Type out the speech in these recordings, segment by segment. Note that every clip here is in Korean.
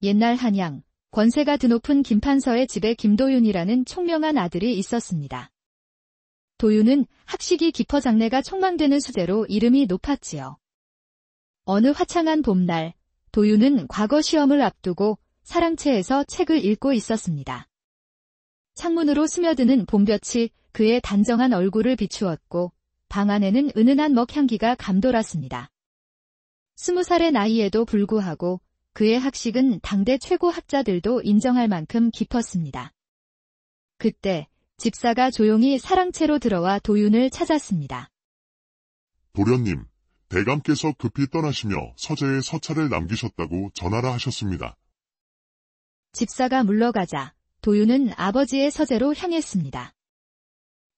옛날 한양, 권세가 드높은 김판서의 집에 김도윤이라는 총명한 아들이 있었습니다. 도윤은 학식이 깊어 장래가 촉망되는 수재로 이름이 높았지요. 어느 화창한 봄날, 도윤은 과거 시험을 앞두고 사랑채에서 책을 읽고 있었습니다. 창문으로 스며드는 봄볕이 그의 단정한 얼굴을 비추었고 방 안에는 은은한 먹향기가 감돌았습니다. 20살의 나이에도 불구하고 그의 학식은 당대 최고 학자들도 인정할 만큼 깊었습니다. 그때 집사가 조용히 사랑채로 들어와 도윤을 찾았습니다. 도련님, 대감께서 급히 떠나시며 서재에 서찰을 남기셨다고 전하라 하셨습니다. 집사가 물러가자 도윤은 아버지의 서재로 향했습니다.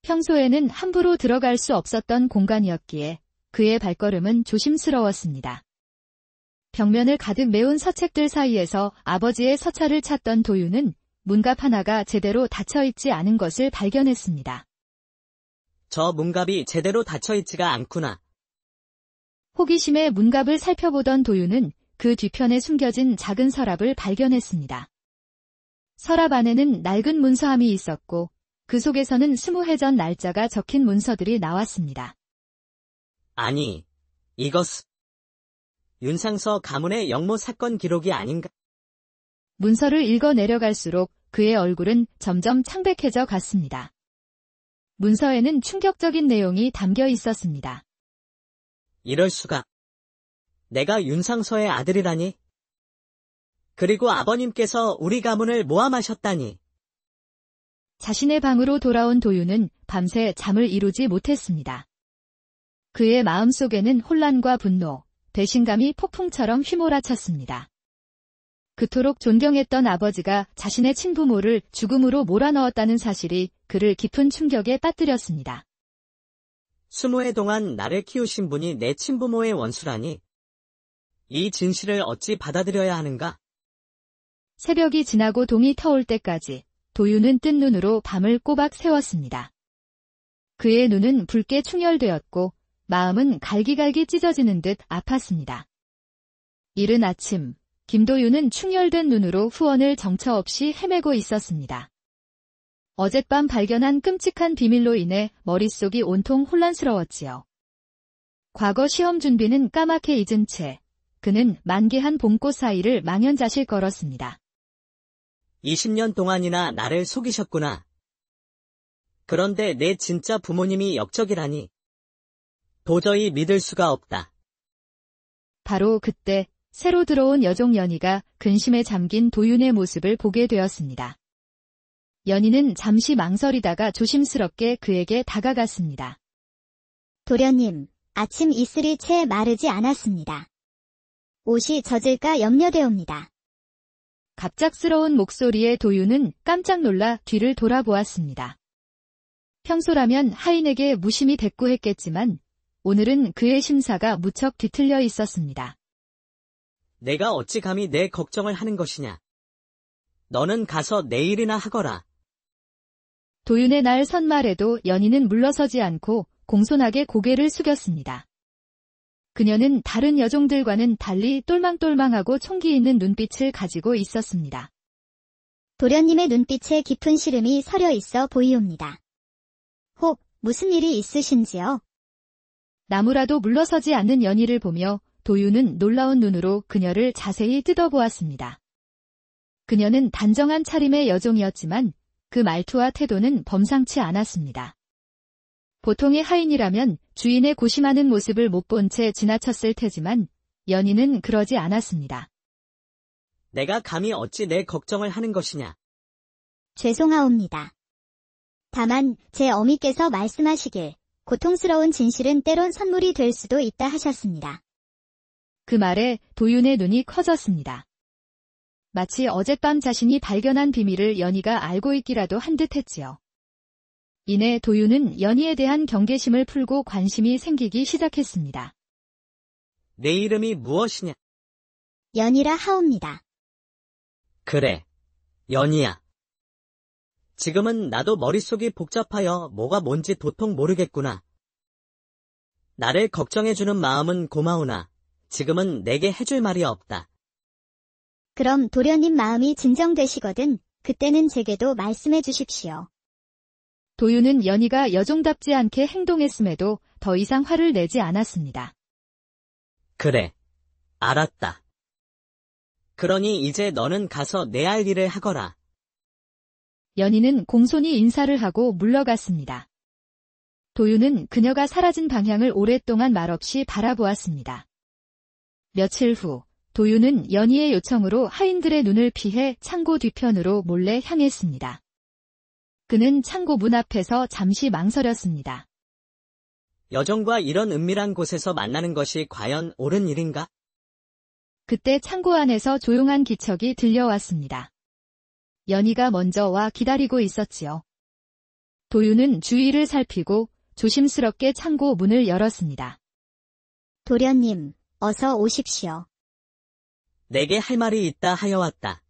평소에는 함부로 들어갈 수 없었던 공간이었기에 그의 발걸음은 조심스러웠습니다. 벽면을 가득 메운 서책들 사이에서 아버지의 서찰을 찾던 도윤은 문갑 하나가 제대로 닫혀있지 않은 것을 발견했습니다. 저 문갑이 제대로 닫혀있지가 않구나. 호기심에 문갑을 살펴보던 도윤은 그 뒤편에 숨겨진 작은 서랍을 발견했습니다. 서랍 안에는 낡은 문서함이 있었고 그 속에서는 20해 전 날짜가 적힌 문서들이 나왔습니다. 아니, 이것은 윤상서 가문의 영모 사건 기록이 아닌가? 문서를 읽어 내려갈수록 그의 얼굴은 점점 창백해져 갔습니다. 문서에는 충격적인 내용이 담겨 있었습니다. 이럴 수가. 내가 윤상서의 아들이라니? 그리고 아버님께서 우리 가문을 모함하셨다니. 자신의 방으로 돌아온 도윤은 밤새 잠을 이루지 못했습니다. 그의 마음속에는 혼란과 분노, 배신감이 폭풍처럼 휘몰아쳤습니다. 그토록 존경했던 아버지가 자신의 친부모를 죽음으로 몰아넣었다는 사실이 그를 깊은 충격에 빠뜨렸습니다. 20해 동안 나를 키우신 분이 내 친부모의 원수라니. 이 진실을 어찌 받아들여야 하는가? 새벽이 지나고 동이 터올 때까지 도윤은 뜬 눈으로 밤을 꼬박 새웠습니다. 그의 눈은 붉게 충혈되었고 마음은 갈기갈기 찢어지는 듯 아팠습니다. 이른 아침, 김도윤은 충혈된 눈으로 후원을 정처 없이 헤매고 있었습니다. 어젯밤 발견한 끔찍한 비밀로 인해 머릿속이 온통 혼란스러웠지요. 과거 시험 준비는 까맣게 잊은 채 그는 만개한 봄꽃 사이를 망연자실 걸었습니다. 20년 동안이나 나를 속이셨구나. 그런데 내 진짜 부모님이 역적이라니. 도저히 믿을 수가 없다. 바로 그때 새로 들어온 여종 연희가 근심에 잠긴 도윤의 모습을 보게 되었습니다. 연희는 잠시 망설이다가 조심스럽게 그에게 다가갔습니다. 도련님, 아침 이슬이 채 마르지 않았습니다. 옷이 젖을까 염려되옵니다. 갑작스러운 목소리에 도윤은 깜짝 놀라 뒤를 돌아보았습니다. 평소라면 하인에게 무심히 대꾸했겠지만 오늘은 그의 심사가 무척 뒤틀려 있었습니다. 내가 어찌 감히 내 걱정을 하는 것이냐. 너는 가서 내 일이나 하거라. 도윤의 날 선말에도 연희는 물러서지 않고 공손하게 고개를 숙였습니다. 그녀는 다른 여종들과는 달리 똘망똘망하고 총기 있는 눈빛을 가지고 있었습니다. 도련님의 눈빛에 깊은 시름이 서려 있어 보이옵니다. 혹 무슨 일이 있으신지요? 나무라도 물러서지 않는 연희를 보며 도윤은 놀라운 눈으로 그녀를 자세히 뜯어보았습니다. 그녀는 단정한 차림의 여종이었지만 그 말투와 태도는 범상치 않았습니다. 보통의 하인이라면 주인의 고심하는 모습을 못 본 채 지나쳤을 테지만 연희는 그러지 않았습니다. 내가 감히 어찌 내 걱정을 하는 것이냐. 죄송하옵니다. 다만 제 어미께서 말씀하시길 고통스러운 진실은 때론 선물이 될 수도 있다 하셨습니다. 그 말에 도윤의 눈이 커졌습니다. 마치 어젯밤 자신이 발견한 비밀을 연희가 알고 있기라도 한 듯했지요. 이내 도윤은 연희에 대한 경계심을 풀고 관심이 생기기 시작했습니다. 내 이름이 무엇이냐? 연희라 하옵니다. 그래, 연희야. 지금은 나도 머릿속이 복잡하여 뭐가 뭔지 도통 모르겠구나. 나를 걱정해주는 마음은 고마우나 지금은 내게 해줄 말이 없다. 그럼 도련님 마음이 진정되시거든 그때는 제게도 말씀해 주십시오. 도윤은 연희가 여종답지 않게 행동했음에도 더 이상 화를 내지 않았습니다. 그래. 알았다. 그러니 이제 너는 가서 내 할 일을 하거라. 연희는 공손히 인사를 하고 물러갔습니다. 도윤은 그녀가 사라진 방향을 오랫동안 말없이 바라보았습니다. 며칠 후 도윤은 연희의 요청으로 하인들의 눈을 피해 창고 뒤편으로 몰래 향했습니다. 그는 창고 문 앞에서 잠시 망설였습니다. 여종과 이런 은밀한 곳에서 만나는 것이 과연 옳은 일인가? 그때 창고 안에서 조용한 기척이 들려왔습니다. 연희가 먼저 와 기다리고 있었지요. 도윤은 주위를 살피고 조심스럽게 창고 문을 열었습니다. 도련님, 어서 오십시오. 내게 할 말이 있다 하여 왔다.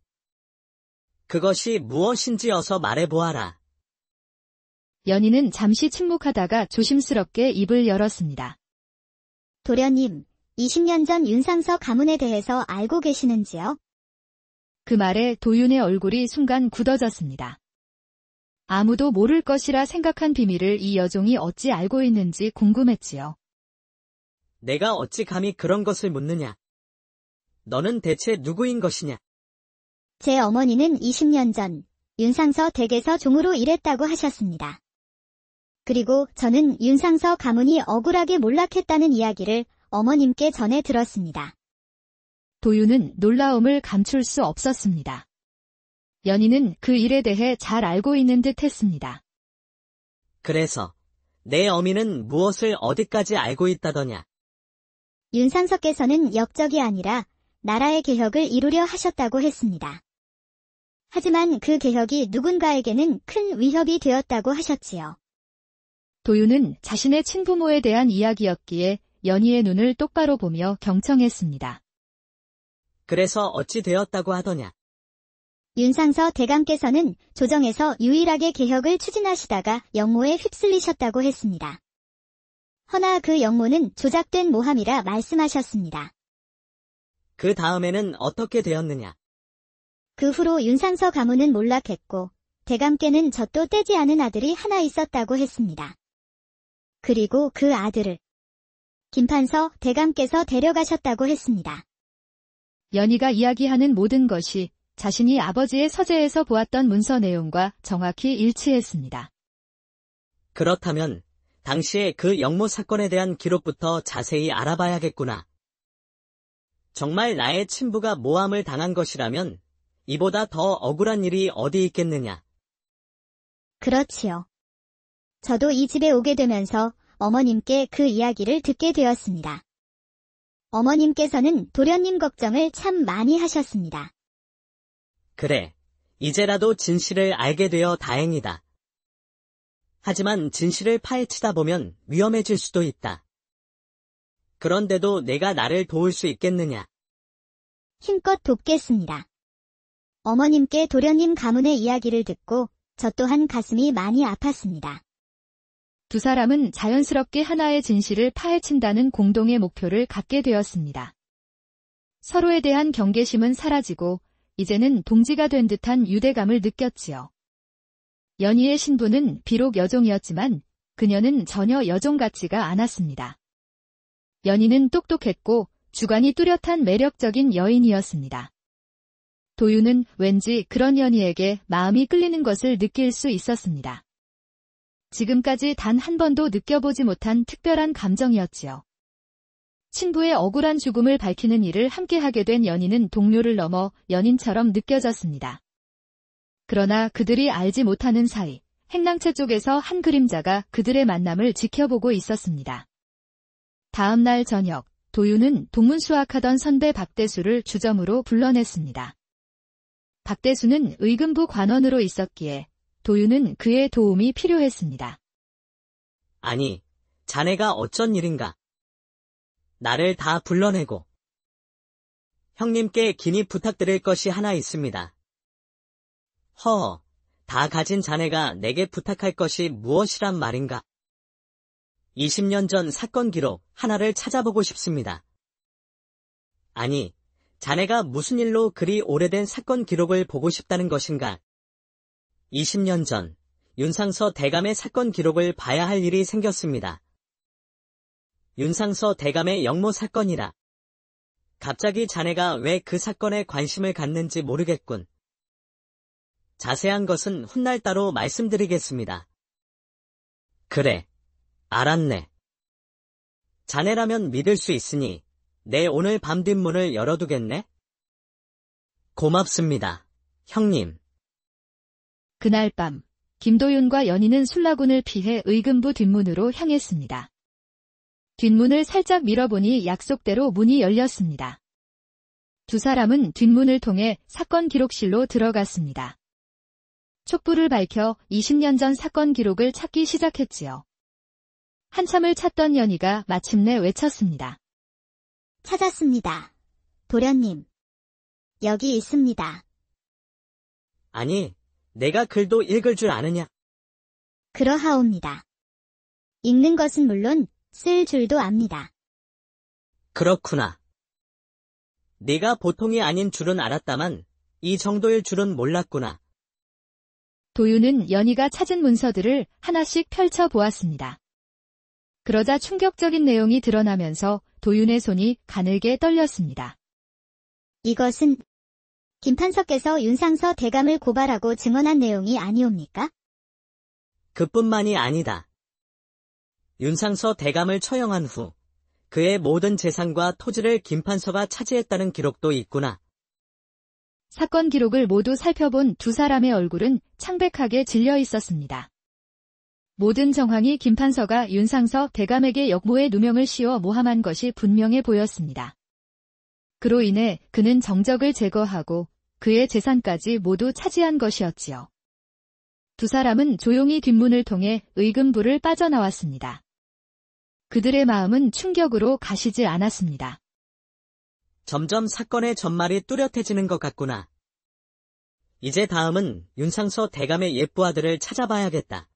그것이 무엇인지 어서 말해보아라. 연희는 잠시 침묵하다가 조심스럽게 입을 열었습니다. 도련님, 20년 전 윤상서 가문에 대해서 알고 계시는지요? 그 말에 도윤의 얼굴이 순간 굳어졌습니다. 아무도 모를 것이라 생각한 비밀을 이 여종이 어찌 알고 있는지 궁금했지요. 내가 어찌 감히 그런 것을 묻느냐? 너는 대체 누구인 것이냐? 제 어머니는 20년 전 윤상서 댁에서 종으로 일했다고 하셨습니다. 그리고 저는 윤상서 가문이 억울하게 몰락했다는 이야기를 어머님께 전해 들었습니다. 도윤은 놀라움을 감출 수 없었습니다. 연희는 그 일에 대해 잘 알고 있는 듯 했습니다. 그래서 내 어미는 무엇을 어디까지 알고 있다더냐? 윤상서께서는 역적이 아니라 나라의 개혁을 이루려 하셨다고 했습니다. 하지만 그 개혁이 누군가에게는 큰 위협이 되었다고 하셨지요. 도윤은 자신의 친부모에 대한 이야기였기에 연희의 눈을 똑바로 보며 경청했습니다. 그래서 어찌 되었다고 하더냐? 윤상서 대감께서는 조정에서 유일하게 개혁을 추진하시다가 역모에 휩쓸리셨다고 했습니다. 허나 그 역모는 조작된 모함이라 말씀하셨습니다. 그 다음에는 어떻게 되었느냐? 그 후로 윤상서 가문은 몰락했고 대감께는 젖도 떼지 않은 아들이 하나 있었다고 했습니다. 그리고 그 아들을 김판서 대감께서 데려가셨다고 했습니다. 연희가 이야기하는 모든 것이 자신이 아버지의 서재에서 보았던 문서 내용과 정확히 일치했습니다. 그렇다면 당시에 그 역모 사건에 대한 기록부터 자세히 알아봐야겠구나. 정말 나의 친부가 모함을 당한 것이라면 이보다 더 억울한 일이 어디 있겠느냐. 그렇지요. 저도 이 집에 오게 되면서 어머님께 그 이야기를 듣게 되었습니다. 어머님께서는 도련님 걱정을 참 많이 하셨습니다. 그래, 이제라도 진실을 알게 되어 다행이다. 하지만 진실을 파헤치다 보면 위험해질 수도 있다. 그런데도 내가 나를 도울 수 있겠느냐? 힘껏 돕겠습니다. 어머님께 도련님 가문의 이야기를 듣고 저 또한 가슴이 많이 아팠습니다. 두 사람은 자연스럽게 하나의 진실을 파헤친다는 공동의 목표를 갖게 되었습니다. 서로에 대한 경계심은 사라지고 이제는 동지가 된 듯한 유대감을 느꼈지요. 연희의 신부는 비록 여종이었지만 그녀는 전혀 여종 같지가 않았습니다. 연희는 똑똑했고 주관이 뚜렷한 매력적인 여인이었습니다. 도윤은 왠지 그런 연희에게 마음이 끌리는 것을 느낄 수 있었습니다. 지금까지 단 한 번도 느껴보지 못한 특별한 감정이었지요. 친부의 억울한 죽음을 밝히는 일을 함께하게 된 연희는 동료를 넘어 연인처럼 느껴졌습니다. 그러나 그들이 알지 못하는 사이 행랑채 쪽에서 한 그림자가 그들의 만남을 지켜보고 있었습니다. 다음 날 저녁, 도윤은 동문수학하던 선배 박대수를 주점으로 불러냈습니다. 박대수는 의금부 관원으로 있었기에 도윤은 그의 도움이 필요했습니다. 아니, 자네가 어쩐 일인가? 나를 다 불러내고. 형님께 긴히 부탁드릴 것이 하나 있습니다. 허, 다 가진 자네가 내게 부탁할 것이 무엇이란 말인가? 20년 전 사건 기록 하나를 찾아보고 싶습니다. 아니, 자네가 무슨 일로 그리 오래된 사건 기록을 보고 싶다는 것인가? 20년 전, 윤상서 대감의 사건 기록을 봐야 할 일이 생겼습니다. 윤상서 대감의 영모 사건이라. 갑자기 자네가 왜 그 사건에 관심을 갖는지 모르겠군. 자세한 것은 훗날 따로 말씀드리겠습니다. 그래, 알았네. 자네라면 믿을 수 있으니 내 오늘 밤 뒷문을 열어두겠네? 고맙습니다, 형님. 그날 밤, 김도윤과 연희는 술라군을 피해 의금부 뒷문으로 향했습니다. 뒷문을 살짝 밀어보니 약속대로 문이 열렸습니다. 두 사람은 뒷문을 통해 사건 기록실로 들어갔습니다. 촛불을 밝혀 20년 전 사건 기록을 찾기 시작했지요. 한참을 찾던 연희가 마침내 외쳤습니다. 찾았습니다. 도련님. 여기 있습니다. 아니, 내가 글도 읽을 줄 아느냐? 그러하옵니다. 읽는 것은 물론 쓸 줄도 압니다. 그렇구나. 네가 보통이 아닌 줄은 알았다만 이 정도일 줄은 몰랐구나. 도윤은 연희가 찾은 문서들을 하나씩 펼쳐 보았습니다. 그러자 충격적인 내용이 드러나면서 도윤의 손이 가늘게 떨렸습니다. 이것은 김판석께서 윤상서 대감을 고발하고 증언한 내용이 아니옵니까? 그뿐만이 아니다. 윤상서 대감을 처형한 후 그의 모든 재산과 토지를 김판서가 차지했다는 기록도 있구나. 사건 기록을 모두 살펴본 두 사람의 얼굴은 창백하게 질려 있었습니다. 모든 정황이 김판서가 윤상서 대감에게 역모의 누명을 씌워 모함한 것이 분명해 보였습니다. 그로 인해 그는 정적을 제거하고 그의 재산까지 모두 차지한 것이었지요. 두 사람은 조용히 뒷문을 통해 의금부를 빠져나왔습니다. 그들의 마음은 충격으로 가시지 않았습니다. 점점 사건의 전말이 뚜렷해지는 것 같구나. 이제 다음은 윤상서 대감의 예쁘 아들을 찾아봐야겠다.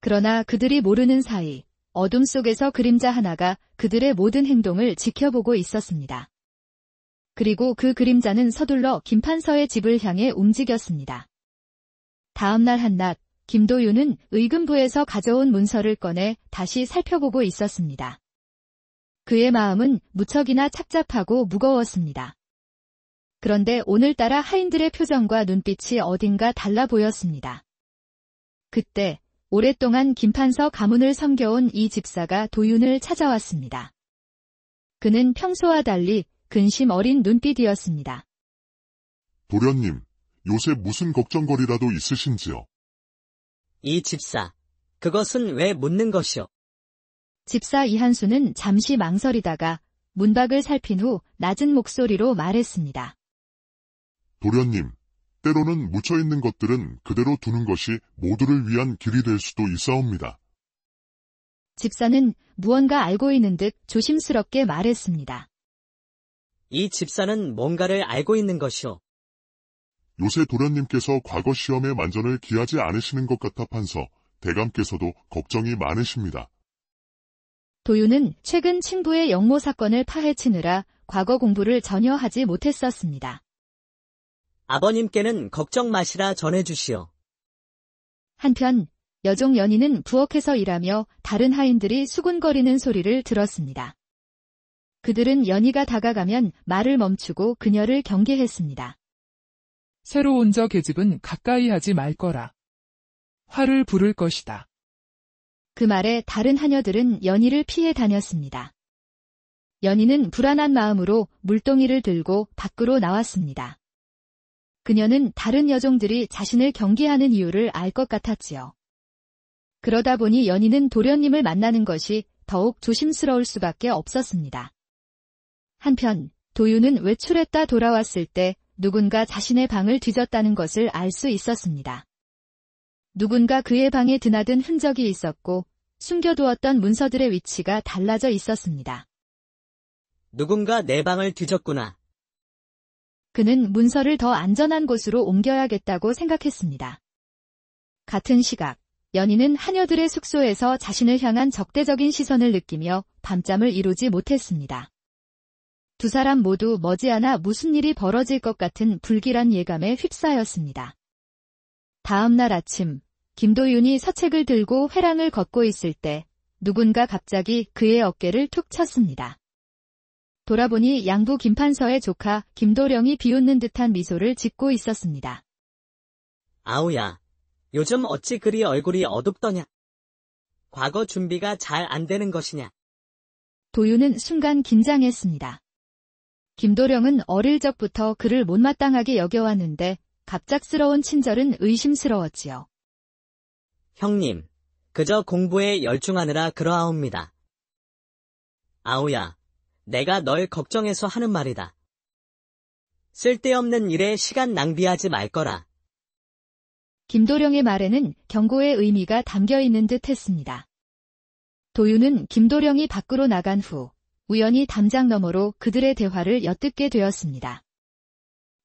그러나 그들이 모르는 사이 어둠 속에서 그림자 하나가 그들의 모든 행동을 지켜보고 있었습니다. 그리고 그 그림자는 서둘러 김판서의 집을 향해 움직였습니다. 다음 날 한낮, 김도윤은 의금부에서 가져온 문서를 꺼내 다시 살펴보고 있었습니다. 그의 마음은 무척이나 착잡하고 무거웠습니다. 그런데 오늘따라 하인들의 표정과 눈빛이 어딘가 달라 보였습니다. 그때 오랫동안 김판서 가문을 섬겨온 이 집사가 도윤을 찾아왔습니다. 그는 평소와 달리 근심 어린 눈빛이었습니다. 도련님, 요새 무슨 걱정거리라도 있으신지요? 이 집사, 그것은 왜 묻는 것이오? 집사 이한수는 잠시 망설이다가 문밖을 살핀 후 낮은 목소리로 말했습니다. 도련님, 때로는 묻혀있는 것들은 그대로 두는 것이 모두를 위한 길이 될 수도 있사옵니다. 집사는 무언가 알고 있는 듯 조심스럽게 말했습니다. 이 집사는 뭔가를 알고 있는 것이오. 요새 도련님께서 과거 시험에 만전을 기하지 않으시는 것 같아 판서, 대감께서도 걱정이 많으십니다. 도윤은 최근 친부의 역모 사건을 파헤치느라 과거 공부를 전혀 하지 못했었습니다. 아버님께는 걱정 마시라 전해주시오. 한편 여종 연희는 부엌에서 일하며 다른 하인들이 수군거리는 소리를 들었습니다. 그들은 연희가 다가가면 말을 멈추고 그녀를 경계했습니다. 새로 온 저 계집은 가까이 하지 말 거라. 화를 부를 것이다. 그 말에 다른 하녀들은 연희를 피해 다녔습니다. 연희는 불안한 마음으로 물동이를 들고 밖으로 나왔습니다. 그녀는 다른 여종들이 자신을 경계하는 이유를 알 것 같았지요. 그러다 보니 연희는 도련님을 만나는 것이 더욱 조심스러울 수밖에 없었습니다. 한편 도윤은 외출했다 돌아왔을 때 누군가 자신의 방을 뒤졌다는 것을 알 수 있었습니다. 누군가 그의 방에 드나든 흔적이 있었고 숨겨두었던 문서들의 위치가 달라져 있었습니다. 누군가 내 방을 뒤졌구나. 그는 문서를 더 안전한 곳으로 옮겨야겠다고 생각했습니다. 같은 시각, 연희는 하녀들의 숙소에서 자신을 향한 적대적인 시선을 느끼며 밤잠을 이루지 못했습니다. 두 사람 모두 머지않아 무슨 일이 벌어질 것 같은 불길한 예감에 휩싸였습니다. 다음 날 아침, 김도윤이 서책을 들고 회랑을 걷고 있을 때 누군가 갑자기 그의 어깨를 툭 쳤습니다. 돌아보니 양부 김판서의 조카 김도령이 비웃는 듯한 미소를 짓고 있었습니다. 아우야, 요즘 어찌 그리 얼굴이 어둡더냐? 과거 준비가 잘 안 되는 것이냐? 도윤은 순간 긴장했습니다. 김도령은 어릴 적부터 그를 못마땅하게 여겨왔는데 갑작스러운 친절은 의심스러웠지요. 형님, 그저 공부에 열중하느라 그러하옵니다. 아우야, 내가 널 걱정해서 하는 말이다. 쓸데없는 일에 시간 낭비하지 말거라. 김도령의 말에는 경고의 의미가 담겨 있는 듯 했습니다. 도윤은 김도령이 밖으로 나간 후 우연히 담장 너머로 그들의 대화를 엿듣게 되었습니다.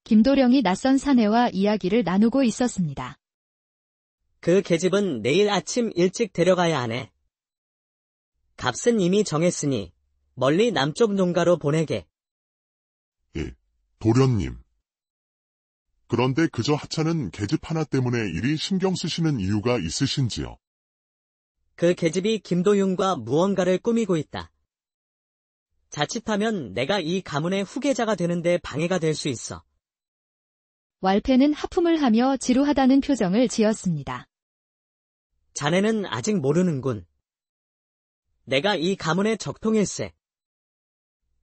김도령이 낯선 사내와 이야기를 나누고 있었습니다. 그 계집은 내일 아침 일찍 데려가야 하네. 값은 이미 정했으니 멀리 남쪽 농가로 보내게. 예, 도련님. 그런데 그저 하찮은 계집 하나 때문에 이리 신경 쓰시는 이유가 있으신지요? 그 계집이 김도윤과 무언가를 꾸미고 있다. 자칫하면 내가 이 가문의 후계자가 되는데 방해가 될 수 있어. 왈패는 하품을 하며 지루하다는 표정을 지었습니다. 자네는 아직 모르는군. 내가 이 가문의 적통일세.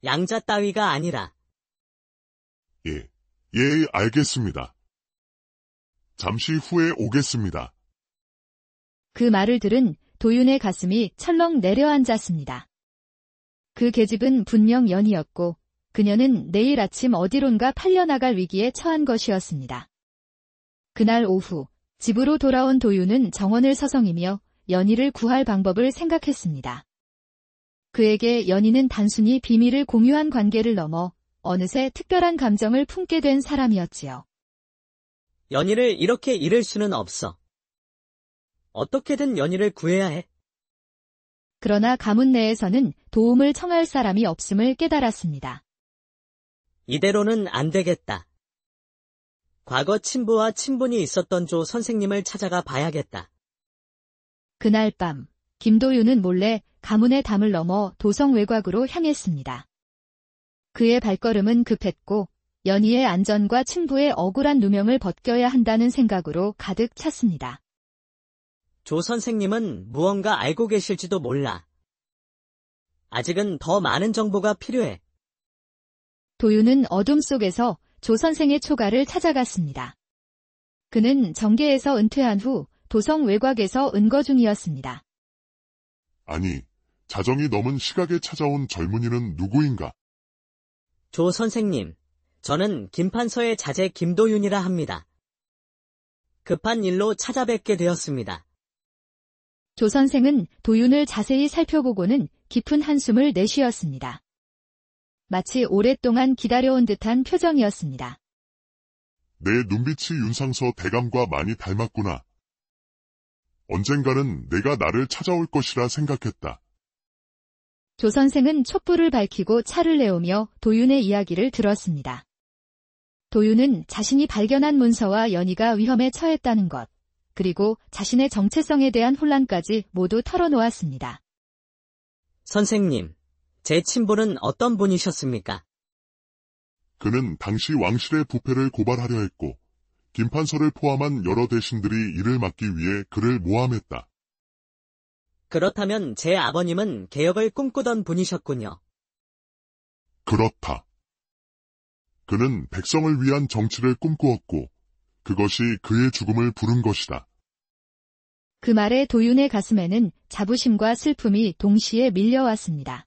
양자 따위가 아니라. 예, 알겠습니다. 잠시 후에 오겠습니다. 그 말을 들은 도윤의 가슴이 철렁 내려앉았습니다. 그 계집은 분명 연이었고 그녀는 내일 아침 어디론가 팔려나갈 위기에 처한 것이었습니다. 그날 오후 집으로 돌아온 도윤은 정원을 서성이며 연희를 구할 방법을 생각했습니다. 그에게 연희는 단순히 비밀을 공유한 관계를 넘어 어느새 특별한 감정을 품게 된 사람이었지요. 연희를 이렇게 잃을 수는 없어. 어떻게든 연희를 구해야 해. 그러나 가문 내에서는 도움을 청할 사람이 없음을 깨달았습니다. 이대로는 안 되겠다. 과거 친부와 친분이 있었던 조 선생님을 찾아가 봐야겠다. 그날 밤, 김도윤은 몰래 가문의 담을 넘어 도성 외곽으로 향했습니다. 그의 발걸음은 급했고 연희의 안전과 친부의 억울한 누명을 벗겨야 한다는 생각으로 가득 찼습니다. 조 선생님은 무언가 알고 계실지도 몰라. 아직은 더 많은 정보가 필요해. 도윤은 어둠 속에서 조 선생의 초가를 찾아갔습니다. 그는 정계에서 은퇴한 후 도성 외곽에서 은거 중이었습니다. 아니, 자정이 넘은 시각에 찾아온 젊은이는 누구인가? 조 선생님, 저는 김판서의 자제 김도윤이라 합니다. 급한 일로 찾아뵙게 되었습니다. 조 선생은 도윤을 자세히 살펴보고는 깊은 한숨을 내쉬었습니다. 마치 오랫동안 기다려온 듯한 표정이었습니다. 내 눈빛이 윤상서 대감과 많이 닮았구나. 언젠가는 내가 나를 찾아올 것이라 생각했다. 조 선생은 촛불을 밝히고 차를 내오며 도윤의 이야기를 들었습니다. 도윤은 자신이 발견한 문서와 연희가 위험에 처했다는 것, 그리고 자신의 정체성에 대한 혼란까지 모두 털어놓았습니다. 선생님, 제 친부는 어떤 분이셨습니까? 그는 당시 왕실의 부패를 고발하려 했고 김판서를 포함한 여러 대신들이 이를 막기 위해 그를 모함했다. 그렇다면 제 아버님은 개혁을 꿈꾸던 분이셨군요. 그렇다. 그는 백성을 위한 정치를 꿈꾸었고 그것이 그의 죽음을 부른 것이다. 그 말에 도윤의 가슴에는 자부심과 슬픔이 동시에 밀려왔습니다.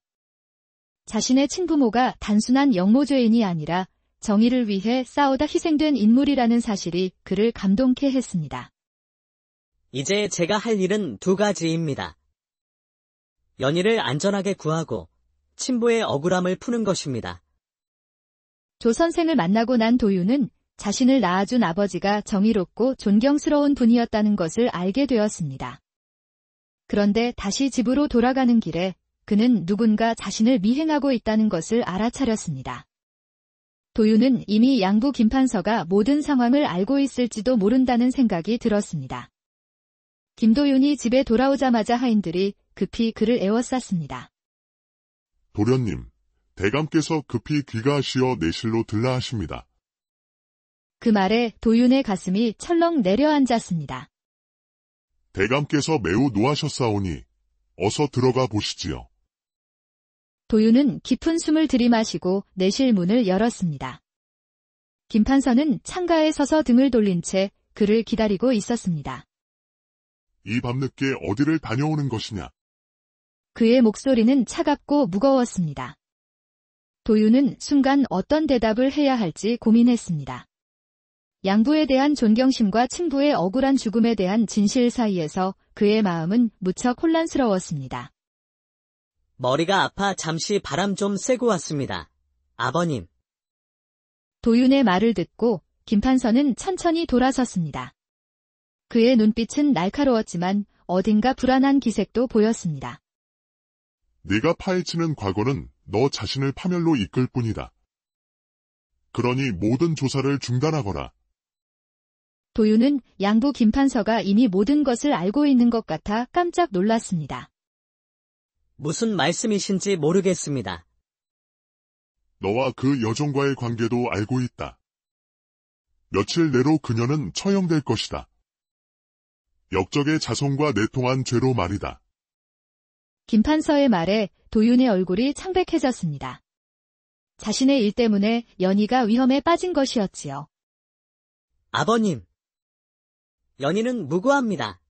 자신의 친부모가 단순한 영모죄인이 아니라 정의를 위해 싸우다 희생된 인물이라는 사실이 그를 감동케 했습니다. 이제 제가 할 일은 두 가지입니다. 연희를 안전하게 구하고 친부의 억울함을 푸는 것입니다. 조 선생을 만나고 난 도윤은 자신을 낳아준 아버지가 정의롭고 존경스러운 분이었다는 것을 알게 되었습니다. 그런데 다시 집으로 돌아가는 길에 그는 누군가 자신을 미행하고 있다는 것을 알아차렸습니다. 도윤은 이미 양부 김판서가 모든 상황을 알고 있을지도 모른다는 생각이 들었습니다. 김도윤이 집에 돌아오자마자 하인들이 급히 그를 에워쌌습니다. 도련님, 대감께서 급히 귀가하시어 내실로 들라 하십니다. 그 말에 도윤의 가슴이 철렁 내려앉았습니다. 대감께서 매우 노하셨사오니 어서 들어가 보시지요. 도윤은 깊은 숨을 들이마시고 내실 문을 열었습니다. 김판서는 창가에 서서 등을 돌린 채 그를 기다리고 있었습니다. 이 밤늦게 어디를 다녀오는 것이냐? 그의 목소리는 차갑고 무거웠습니다. 도윤은 순간 어떤 대답을 해야 할지 고민했습니다. 양부에 대한 존경심과 친부의 억울한 죽음에 대한 진실 사이에서 그의 마음은 무척 혼란스러웠습니다. 머리가 아파 잠시 바람 좀 쐬고 왔습니다. 아버님. 도윤의 말을 듣고 김판서는 천천히 돌아섰습니다. 그의 눈빛은 날카로웠지만 어딘가 불안한 기색도 보였습니다. 네가 파헤치는 과거는 너 자신을 파멸로 이끌 뿐이다. 그러니 모든 조사를 중단하거라. 도윤은 양부 김판서가 이미 모든 것을 알고 있는 것 같아 깜짝 놀랐습니다. 무슨 말씀이신지 모르겠습니다. 너와 그 여종과의 관계도 알고 있다. 며칠 내로 그녀는 처형될 것이다. 역적의 자손과 내통한 죄로 말이다. 김판서의 말에 도윤의 얼굴이 창백해졌습니다. 자신의 일 때문에 연희가 위험에 빠진 것이었지요. 아버님. 연희는 무고합니다.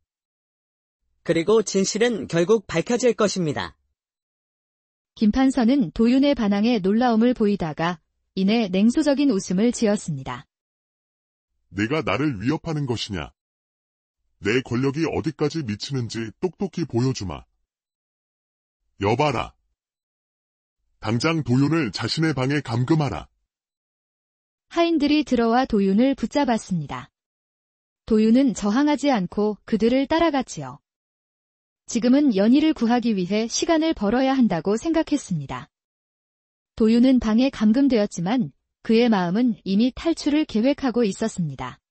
그리고 진실은 결국 밝혀질 것입니다. 김판서는 도윤의 반항에 놀라움을 보이다가 이내 냉소적인 웃음을 지었습니다. 네가 나를 위협하는 것이냐? 내 권력이 어디까지 미치는지 똑똑히 보여주마. 여봐라. 당장 도윤을 자신의 방에 감금하라. 하인들이 들어와 도윤을 붙잡았습니다. 도윤은 저항하지 않고 그들을 따라갔지요. 지금은 연희를 구하기 위해 시간을 벌어야 한다고 생각했습니다. 도윤은 방에 감금되었지만 그의 마음은 이미 탈출을 계획하고 있었습니다.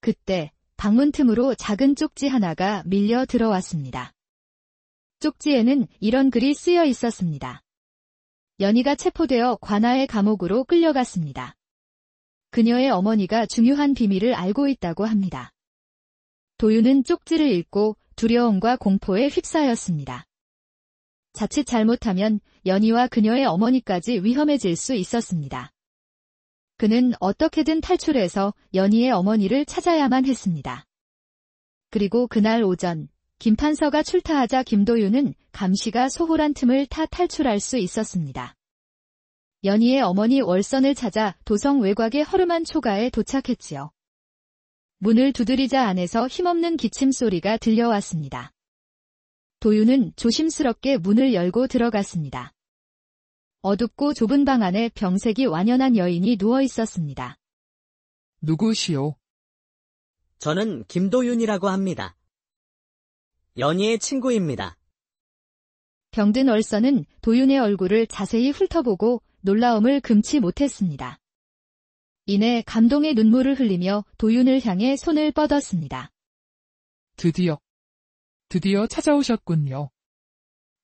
그때 방문 틈으로 작은 쪽지 하나가 밀려 들어왔습니다. 쪽지에는 이런 글이 쓰여 있었습니다. 연희가 체포되어 관아의 감옥으로 끌려갔습니다. 그녀의 어머니가 중요한 비밀을 알고 있다고 합니다. 도윤은 쪽지를 읽고 두려움과 공포에 휩싸였습니다. 자칫 잘못하면 연희와 그녀의 어머니까지 위험해질 수 있었습니다. 그는 어떻게든 탈출해서 연희의 어머니를 찾아야만 했습니다. 그리고 그날 오전 김판서가 출타하자 김도윤은 감시가 소홀한 틈을 타 탈출할 수 있었습니다. 연희의 어머니 월선을 찾아 도성 외곽의 허름한 초가에 도착했지요. 문을 두드리자 안에서 힘없는 기침 소리가 들려왔습니다. 도윤은 조심스럽게 문을 열고 들어갔습니다. 어둡고 좁은 방 안에 병색이 완연한 여인이 누워 있었습니다. 누구시오? 저는 김도윤이라고 합니다. 연희의 친구입니다. 병든 얼선은 도윤의 얼굴을 자세히 훑어보고 놀라움을 금치 못했습니다. 이내 감동의 눈물을 흘리며 도윤을 향해 손을 뻗었습니다. 드디어 찾아오셨군요.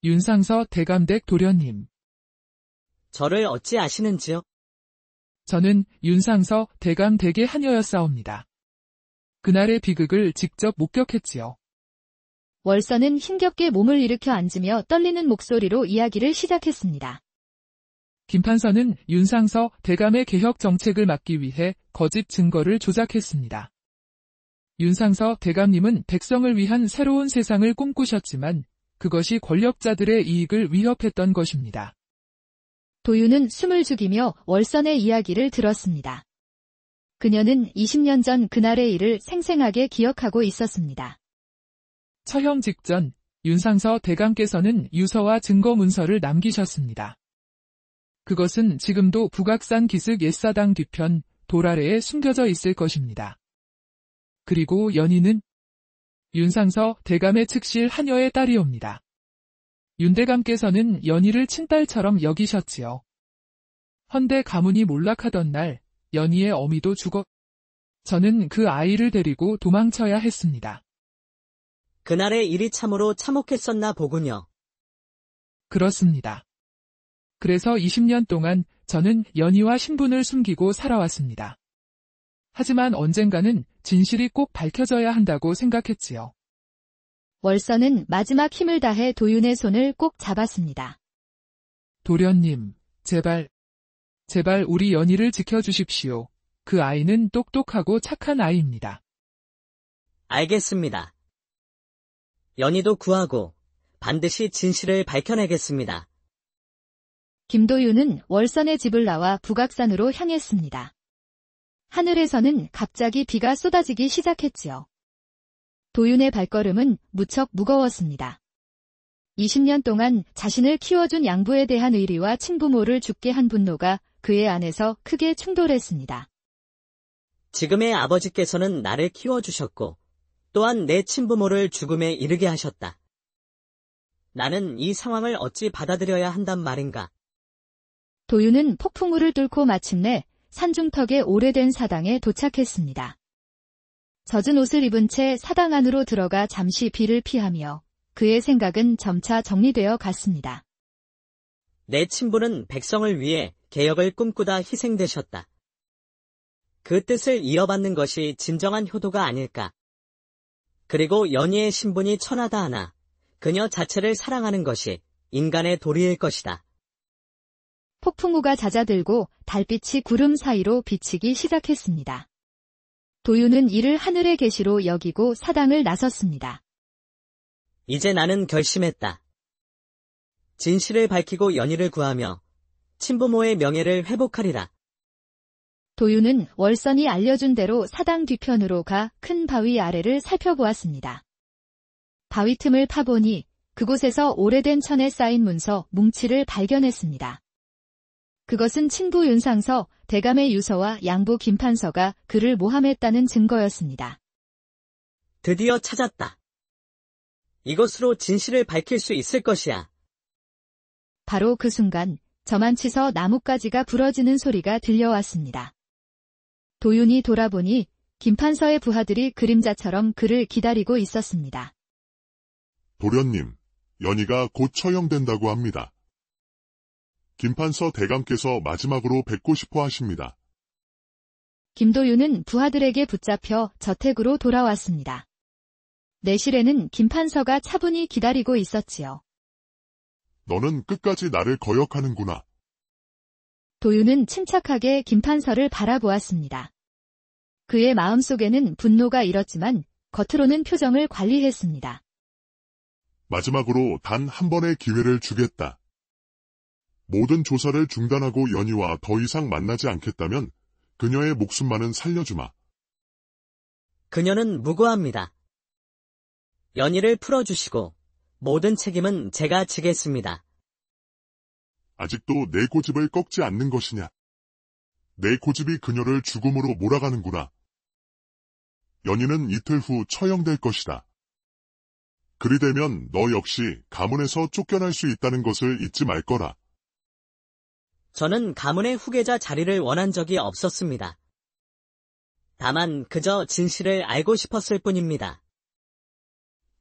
윤상서 대감댁 도련님. 저를 어찌 아시는지요? 저는 윤상서 대감댁의 하녀였사옵니다. 그날의 비극을 직접 목격했지요. 월선은 힘겹게 몸을 일으켜 앉으며 떨리는 목소리로 이야기를 시작했습니다. 김판서는 윤상서 대감의 개혁 정책을 막기 위해 거짓 증거를 조작했습니다. 윤상서 대감님은 백성을 위한 새로운 세상을 꿈꾸셨지만 그것이 권력자들의 이익을 위협했던 것입니다. 도윤은 숨을 죽이며 월선의 이야기를 들었습니다. 그녀는 20년 전 그날의 일을 생생하게 기억하고 있었습니다. 처형 직전 윤상서 대감께서는 유서와 증거 문서를 남기셨습니다. 그것은 지금도 북악산 기슭 옛사당 뒤편 돌 아래에 숨겨져 있을 것입니다. 그리고 연희는 윤상서 대감의 측실 하녀의 딸이옵니다. 윤대감께서는 연희를 친딸처럼 여기셨지요. 헌데 가문이 몰락하던 날 연희의 어미도 죽어 저는 그 아이를 데리고 도망쳐야 했습니다. 그날의 일이 참으로 참혹했었나 보군요. 그렇습니다. 그래서 20년 동안 저는 연희와 신분을 숨기고 살아왔습니다. 하지만 언젠가는 진실이 꼭 밝혀져야 한다고 생각했지요. 월선은 마지막 힘을 다해 도윤의 손을 꼭 잡았습니다. 도련님, 제발 우리 연희를 지켜주십시오. 그 아이는 똑똑하고 착한 아이입니다. 알겠습니다. 연희도 구하고 반드시 진실을 밝혀내겠습니다. 김도윤은 월선의 집을 나와 북악산으로 향했습니다. 하늘에서는 갑자기 비가 쏟아지기 시작했지요. 도윤의 발걸음은 무척 무거웠습니다. 20년 동안 자신을 키워준 양부에 대한 의리와 친부모를 죽게 한 분노가 그의 안에서 크게 충돌했습니다. 지금의 아버지께서는 나를 키워주셨고 또한 내 친부모를 죽음에 이르게 하셨다. 나는 이 상황을 어찌 받아들여야 한단 말인가? 도윤은 폭풍우를 뚫고 마침내 산중턱의 오래된 사당에 도착했습니다. 젖은 옷을 입은 채 사당 안으로 들어가 잠시 비를 피하며 그의 생각은 점차 정리되어 갔습니다. 내 친부는 백성을 위해 개혁을 꿈꾸다 희생되셨다. 그 뜻을 이어받는 것이 진정한 효도가 아닐까. 그리고 연희의 신분이 천하다 하나 그녀 자체를 사랑하는 것이 인간의 도리일 것이다. 폭풍우가 잦아들고 달빛이 구름 사이로 비치기 시작했습니다. 도윤은 이를 하늘의 계시로 여기고 사당을 나섰습니다. 이제 나는 결심했다. 진실을 밝히고 연희를 구하며 친부모의 명예를 회복하리라. 도윤은 월선이 알려준 대로 사당 뒤편으로 가 큰 바위 아래를 살펴보았습니다. 바위 틈을 파보니 그곳에서 오래된 천에 쌓인 문서 뭉치를 발견했습니다. 그것은 친부 윤상서, 대감의 유서와 양부 김판서가 그를 모함했다는 증거였습니다. 드디어 찾았다. 이것으로 진실을 밝힐 수 있을 것이야. 바로 그 순간 저만치서 나뭇가지가 부러지는 소리가 들려왔습니다. 도윤이 돌아보니 김판서의 부하들이 그림자처럼 그를 기다리고 있었습니다. 도련님, 연희가 곧 처형된다고 합니다. 김판서 대감께서 마지막으로 뵙고 싶어 하십니다. 김도윤은 부하들에게 붙잡혀 저택으로 돌아왔습니다. 내실에는 김판서가 차분히 기다리고 있었지요. 너는 끝까지 나를 거역하는구나. 도윤은 침착하게 김판서를 바라보았습니다. 그의 마음속에는 분노가 일었지만 겉으로는 표정을 관리했습니다. 마지막으로 단 한 번의 기회를 주겠다. 모든 조사를 중단하고 연희와 더 이상 만나지 않겠다면 그녀의 목숨만은 살려주마. 그녀는 무고합니다. 연희를 풀어주시고 모든 책임은 제가 지겠습니다. 아직도 내 고집을 꺾지 않는 것이냐. 내 고집이 그녀를 죽음으로 몰아가는구나. 연희는 이틀 후 처형될 것이다. 그리 되면 너 역시 가문에서 쫓겨날 수 있다는 것을 잊지 말 거라. 저는 가문의 후계자 자리를 원한 적이 없었습니다. 다만 그저 진실을 알고 싶었을 뿐입니다.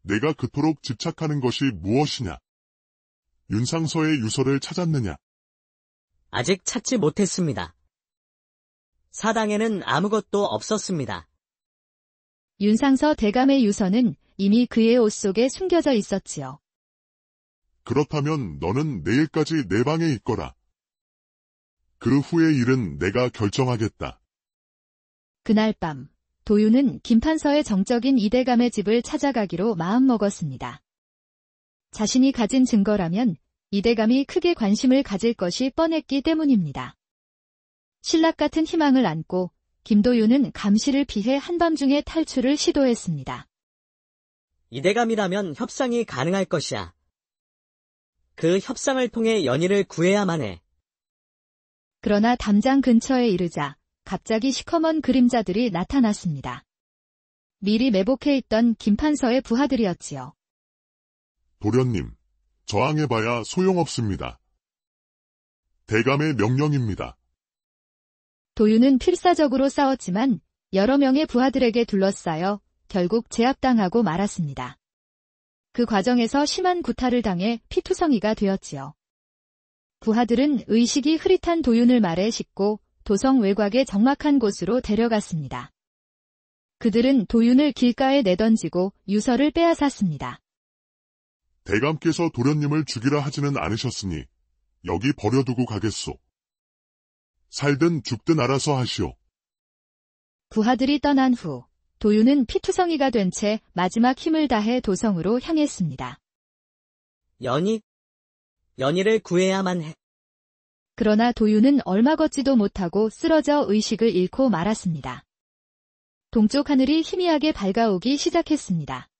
내가 그토록 집착하는 것이 무엇이냐? 윤상서의 유서를 찾았느냐? 아직 찾지 못했습니다. 사당에는 아무것도 없었습니다. 윤상서 대감의 유서는 이미 그의 옷 속에 숨겨져 있었지요. 그렇다면 너는 내일까지 내 방에 있거라. 그 후의 일은 내가 결정하겠다. 그날 밤 도윤은 김판서의 정적인 이대감의 집을 찾아가기로 마음먹었습니다. 자신이 가진 증거라면 이대감이 크게 관심을 가질 것이 뻔했기 때문입니다. 신락 같은 희망을 안고 김도윤은 감시를 피해 한밤중에 탈출을 시도했습니다. 이대감이라면 협상이 가능할 것이야. 그 협상을 통해 연희를 구해야만 해. 그러나 담장 근처에 이르자 갑자기 시커먼 그림자들이 나타났습니다. 미리 매복해 있던 김판서의 부하들이었지요. 도련님, 저항해봐야 소용없습니다. 대감의 명령입니다. 도유는 필사적으로 싸웠지만 여러 명의 부하들에게 둘러싸여 결국 제압당하고 말았습니다. 그 과정에서 심한 구타를 당해 피투성이가 되었지요. 부하들은 의식이 흐릿한 도윤을 말에 싣고 도성 외곽의 적막한 곳으로 데려갔습니다. 그들은 도윤을 길가에 내던지고 유서를 빼앗았습니다. 대감께서 도련님을 죽이라 하지는 않으셨으니 여기 버려두고 가겠소. 살든 죽든 알아서 하시오. 부하들이 떠난 후 도윤은 피투성이가 된 채 마지막 힘을 다해 도성으로 향했습니다. 연희를 구해야만 해. 그러나 도윤은 얼마 걷지도 못하고 쓰러져 의식을 잃고 말았습니다. 동쪽 하늘이 희미하게 밝아오기 시작했습니다.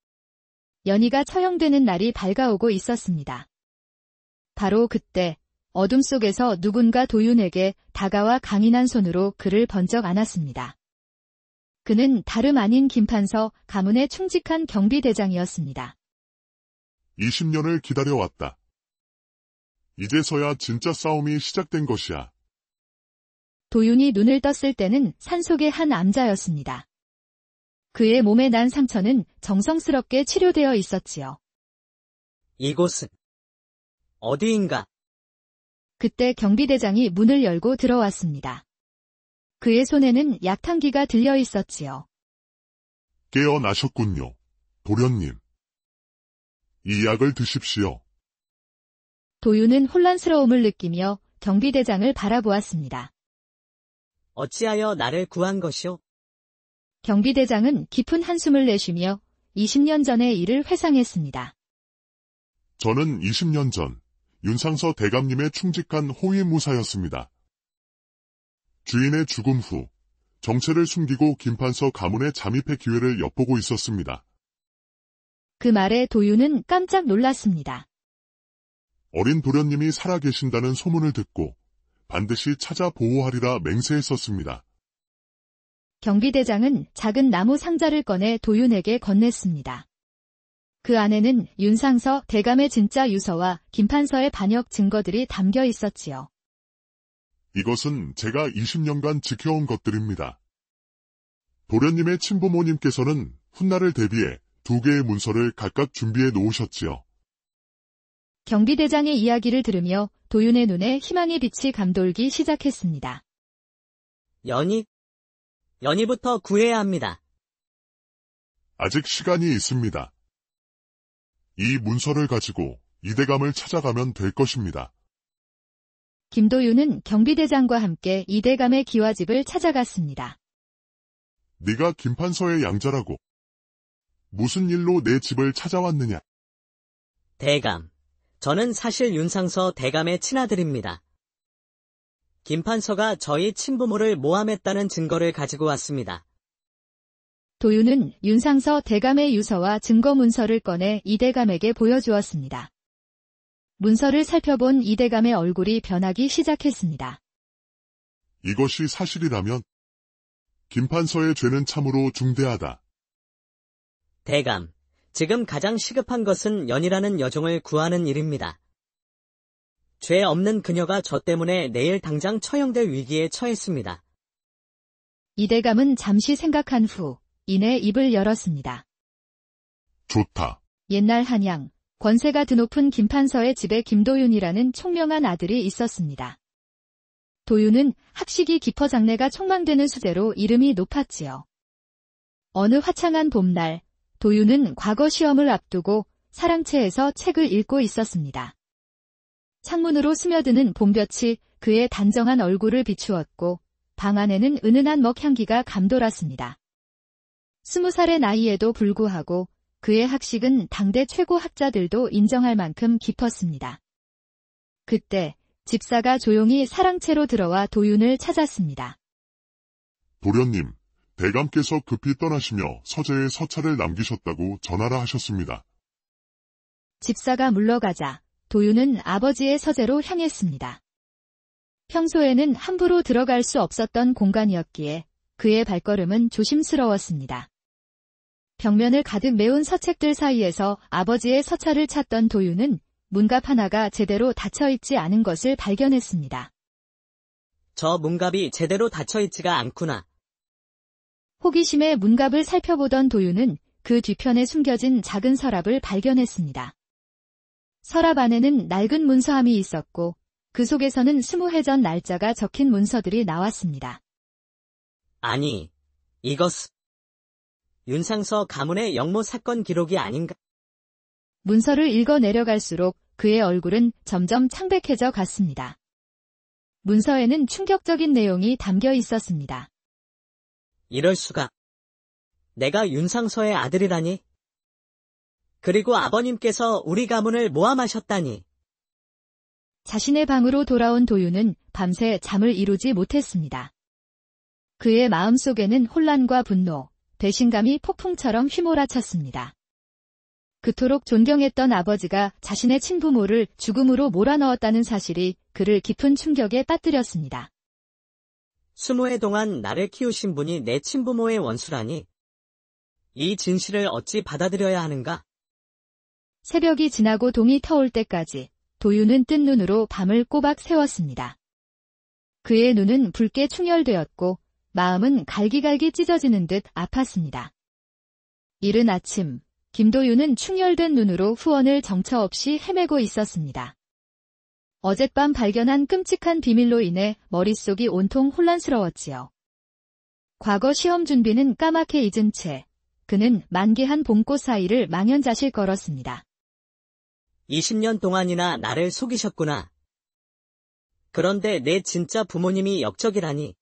연희가 처형되는 날이 밝아오고 있었습니다. 바로 그때 어둠 속에서 누군가 도윤에게 다가와 강인한 손으로 그를 번쩍 안았습니다. 그는 다름 아닌 김판서 가문의 충직한 경비대장이었습니다. 20년을 기다려왔다. 이제서야 진짜 싸움이 시작된 것이야. 도윤이 눈을 떴을 때는 산속의 한 암자였습니다. 그의 몸에 난 상처는 정성스럽게 치료되어 있었지요. 이곳은 어디인가? 그때 경비대장이 문을 열고 들어왔습니다. 그의 손에는 약탕기가 들려 있었지요. 깨어나셨군요, 도련님. 이 약을 드십시오. 도윤은 혼란스러움을 느끼며 경비대장을 바라보았습니다. 어찌하여 나를 구한 것이오? 경비대장은 깊은 한숨을 내쉬며 20년 전의 일을 회상했습니다. 저는 20년 전 윤상서 대감님의 충직한 호위무사였습니다. 주인의 죽음 후 정체를 숨기고 김판서 가문에 잠입의 기회를 엿보고 있었습니다. 그 말에 도윤은 깜짝 놀랐습니다. 어린 도련님이 살아계신다는 소문을 듣고 반드시 찾아 보호하리라 맹세했었습니다. 경비대장은 작은 나무 상자를 꺼내 도윤에게 건넸습니다. 그 안에는 윤상서 대감의 진짜 유서와 김판서의 반역 증거들이 담겨 있었지요. 이것은 제가 20년간 지켜온 것들입니다. 도련님의 친부모님께서는 훗날을 대비해 2개의 문서를 각각 준비해 놓으셨지요. 경비대장의 이야기를 들으며 도윤의 눈에 희망의 빛이 감돌기 시작했습니다. 연희부터 구해야 합니다. 아직 시간이 있습니다. 이 문서를 가지고 이대감을 찾아가면 될 것입니다. 김도윤은 경비대장과 함께 이대감의 기와집을 찾아갔습니다. 네가 김판서의 양자라고. 무슨 일로 내 집을 찾아왔느냐? 대감, 저는 사실 윤상서 대감의 친아들입니다. 김판서가 저희 친부모를 모함했다는 증거를 가지고 왔습니다. 도윤은 윤상서 대감의 유서와 증거 문서를 꺼내 이대감에게 보여주었습니다. 문서를 살펴본 이대감의 얼굴이 변하기 시작했습니다. 이것이 사실이라면 김판서의 죄는 참으로 중대하다. 대감, 지금 가장 시급한 것은 연희라는 여종을 구하는 일입니다. 죄 없는 그녀가 저 때문에 내일 당장 처형될 위기에 처했습니다. 이대감은 잠시 생각한 후 이내 입을 열었습니다. 좋다. 옛날 한양, 권세가 드높은 김판서의 집에 김도윤이라는 총명한 아들이 있었습니다. 도윤은 학식이 깊어 장래가 촉망되는 수재로 이름이 높았지요. 어느 화창한 봄날, 도윤은 과거 시험을 앞두고 사랑채에서 책을 읽고 있었습니다. 창문으로 스며드는 봄볕이 그의 단정한 얼굴을 비추었고 방 안에는 은은한 먹향기가 감돌았습니다. 20살의 나이에도 불구하고 그의 학식은 당대 최고 학자들도 인정할 만큼 깊었습니다. 그때 집사가 조용히 사랑채로 들어와 도윤을 찾았습니다. 도련님, 대감께서 급히 떠나시며 서재에 서찰을 남기셨다고 전하라 하셨습니다. 집사가 물러가자 도윤은 아버지의 서재로 향했습니다. 평소에는 함부로 들어갈 수 없었던 공간이었기에 그의 발걸음은 조심스러웠습니다. 벽면을 가득 메운 서책들 사이에서 아버지의 서찰을 찾던 도윤은 문갑 하나가 제대로 닫혀있지 않은 것을 발견했습니다. 저 문갑이 제대로 닫혀있지가 않구나. 호기심에 문갑을 살펴보던 도윤은 그 뒤편에 숨겨진 작은 서랍을 발견했습니다. 서랍 안에는 낡은 문서함이 있었고 그 속에서는 20해 전 날짜가 적힌 문서들이 나왔습니다. 아니, 이것은 윤상서 가문의 영모 사건 기록이 아닌가? 문서를 읽어 내려갈수록 그의 얼굴은 점점 창백해져 갔습니다. 문서에는 충격적인 내용이 담겨 있었습니다. 이럴 수가. 내가 윤상서의 아들이라니? 그리고 아버님께서 우리 가문을 모함하셨다니. 자신의 방으로 돌아온 도윤은 밤새 잠을 이루지 못했습니다. 그의 마음속에는 혼란과 분노, 배신감이 폭풍처럼 휘몰아쳤습니다. 그토록 존경했던 아버지가 자신의 친부모를 죽음으로 몰아넣었다는 사실이 그를 깊은 충격에 빠뜨렸습니다. 20해 동안 나를 키우신 분이 내 친부모의 원수라니. 이 진실을 어찌 받아들여야 하는가? 새벽이 지나고 동이 터올 때까지 도윤은 뜬 눈으로 밤을 꼬박 새웠습니다. 그의 눈은 붉게 충혈되었고 마음은 갈기갈기 찢어지는 듯 아팠습니다. 이른 아침, 김도윤은 충혈된 눈으로 후원을 정처 없이 헤매고 있었습니다. 어젯밤 발견한 끔찍한 비밀로 인해 머릿속이 온통 혼란스러웠지요. 과거 시험 준비는 까맣게 잊은 채 그는 만개한 봄꽃 사이를 망연자실 걸었습니다. 20년 동안이나 나를 속이셨구나. 그런데 내 진짜 부모님이 역적이라니.